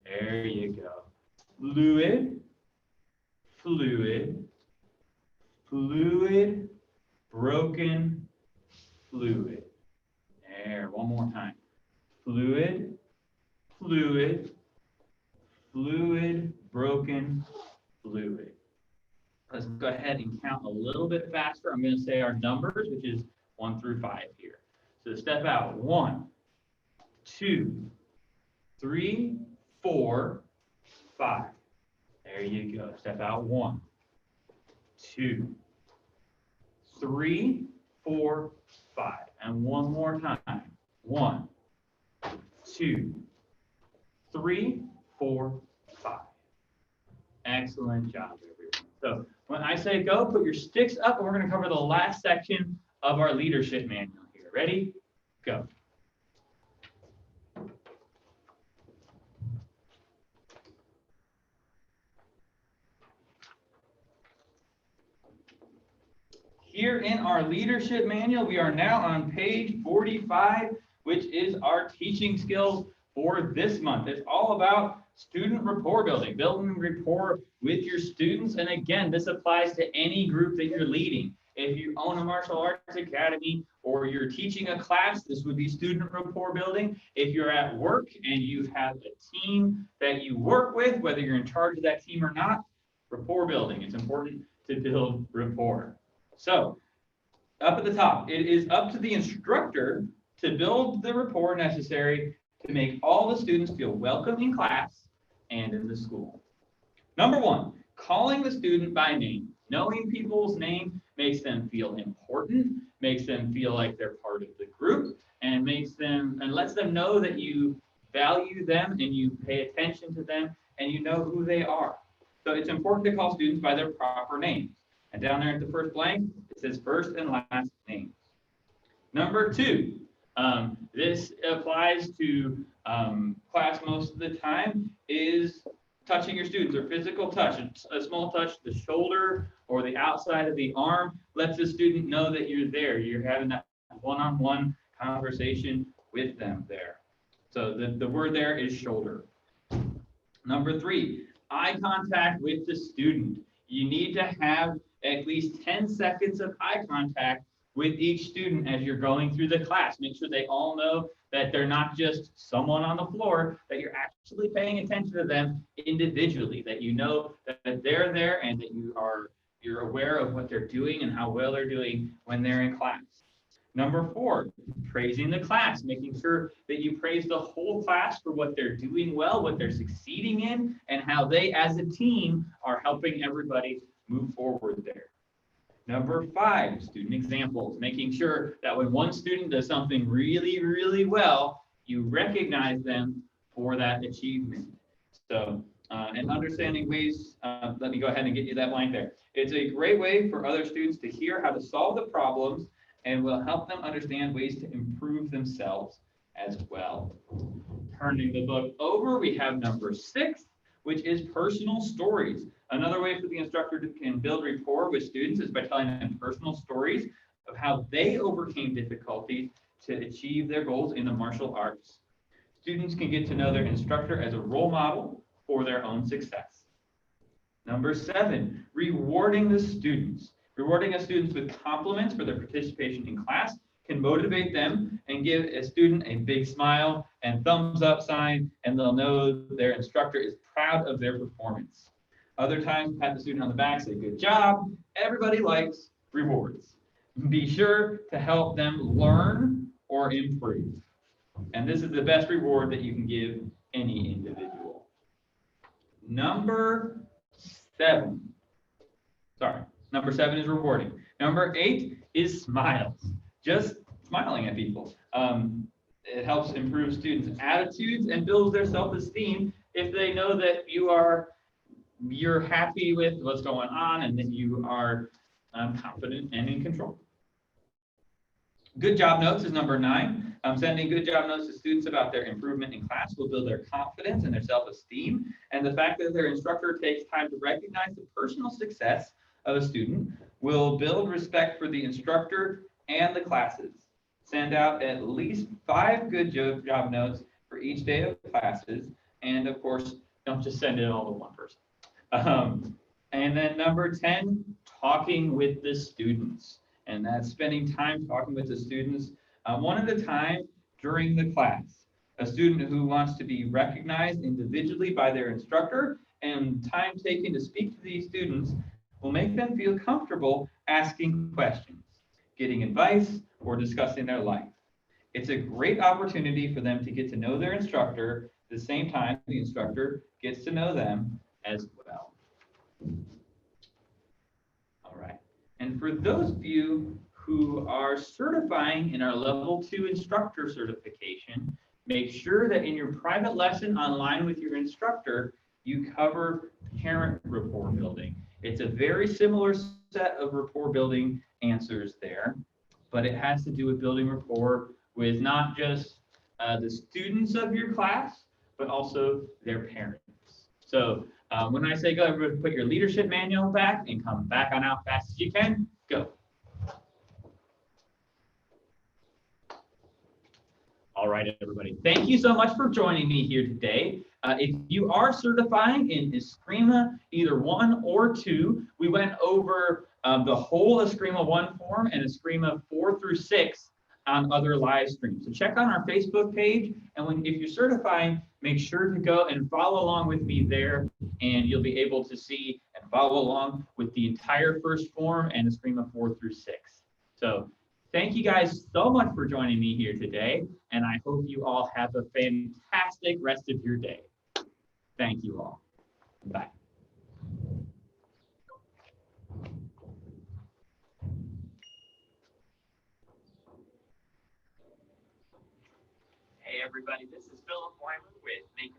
C: There you go. Fluid, fluid, fluid, broken, fluid. There, one more time. Fluid, fluid, fluid, broken, fluid. Let's go ahead and count a little bit faster. I'm going to say our numbers, which is 1 through 5 here. So step out 1, 2, 3, 4, 5. There you go. Step out 1, 2, 3, 4, 5. And one more time. 1, 2, 3, 4, 5. Excellent job, everyone. So when I say go, put your sticks up, and we're going to cover the last section of our leadership manual here. Ready? Go. Here in our leadership manual, we are now on page 45, which is our teaching skills for this month. It's all about student rapport building rapport with your students. And again, this applies to any group that you're leading. If you own a martial arts academy or you're teaching a class, this would be student rapport building. If you're at work and you have a team that you work with, whether you're in charge of that team or not, rapport building. It's important to build rapport. So up at the top, it is up to the instructor to build the rapport necessary to make all the students feel welcome in class and in the school. Number 1, calling the student by name. Knowing people's name makes them feel important, makes them feel like they're part of the group, and lets them know that you value them and you pay attention to them and you know who they are. So it's important to call students by their proper names. And down there at the first blank, it says first and last names. Number 2, this applies to class most of the time, is touching your students or physical touch. A small touch, the shoulder or the outside of the arm lets the student know that you're there. You're having that one-on-one conversation with them there. So the word there is shoulder. Number 3, eye contact with the student. You need to have at least 10 seconds of eye contact with each student as you're going through the class. Make sure they all know that they're not just someone on the floor, that you're actually paying attention to them individually, that you know that they're there and that you're aware of what they're doing and how well they're doing when they're in class. Number 4, praising the class, making sure that you praise the whole class for what they're doing well, what they're succeeding in, and how they as a team are helping everybody move forward there. Number 5, student examples, making sure that when one student does something really, really well, you recognize them for that achievement. So, and understanding ways, let me go ahead and get you that blank there. It's a great way for other students to hear how to solve the problems and will help them understand ways to improve themselves as well. Turning the book over, we have number 6, which is personal stories. Another way for the instructor to can build rapport with students is by telling them personal stories of how they overcame difficulties to achieve their goals in the martial arts. Students can get to know their instructor as a role model for their own success. Number 7, rewarding the students. Rewarding a student with compliments for their participation in class can motivate them and give a student a big smile and thumbs up sign, and they'll know their instructor is proud of their performance. Other times, pat the student on the back, say, good job. Everybody likes rewards. Be sure to help them learn or improve. And this is the best reward that you can give any individual. Number 7 is rewarding. Number 8 is smiles. Just smiling at people. It helps improve students' attitudes and builds their self-esteem if they know that you're happy with what's going on and that you are confident and in control. Good job notes is number 9. Sending good job notes to students about their improvement in class will build their confidence and their self-esteem. And the fact that their instructor takes time to recognize the personal success of a student will build respect for the instructor and the classes. Send out at least 5 good job notes for each day of classes. And of course, don't just send it all to one person. And then number 10, talking with the students. And that's spending time talking with the students one at a time during the class. A student who wants to be recognized individually by their instructor and time taken to speak to these students will make them feel comfortable asking questions, getting advice, or discussing their life. It's a great opportunity for them to get to know their instructor at the same time the instructor gets to know them as well. All right. And for those of you who are certifying in our level 2 instructor certification, make sure that in your private lesson online with your instructor, you cover parent rapport building. It's a very similar set of rapport building answers there, but it has to do with building rapport with not just the students of your class, but also their parents. So when I say go, everybody put your leadership manual back and come back on out fast as you can. Go. All right, everybody. Thank you so much for joining me here today. If you are certifying in Eskrima, either 1 or 2, we went over the whole Eskrima 1 form and Eskrima 4 through 6 on other live streams. So check on our Facebook page, and if you're certifying, make sure to go and follow along with me there, and you'll be able to see and follow along with the entire first form and Eskrima 4 through 6. So thank you guys so much for joining me here today, and I hope you all have a fantastic rest of your day. Thank you all. Bye. Hey everybody, this is Philip Weimer with Make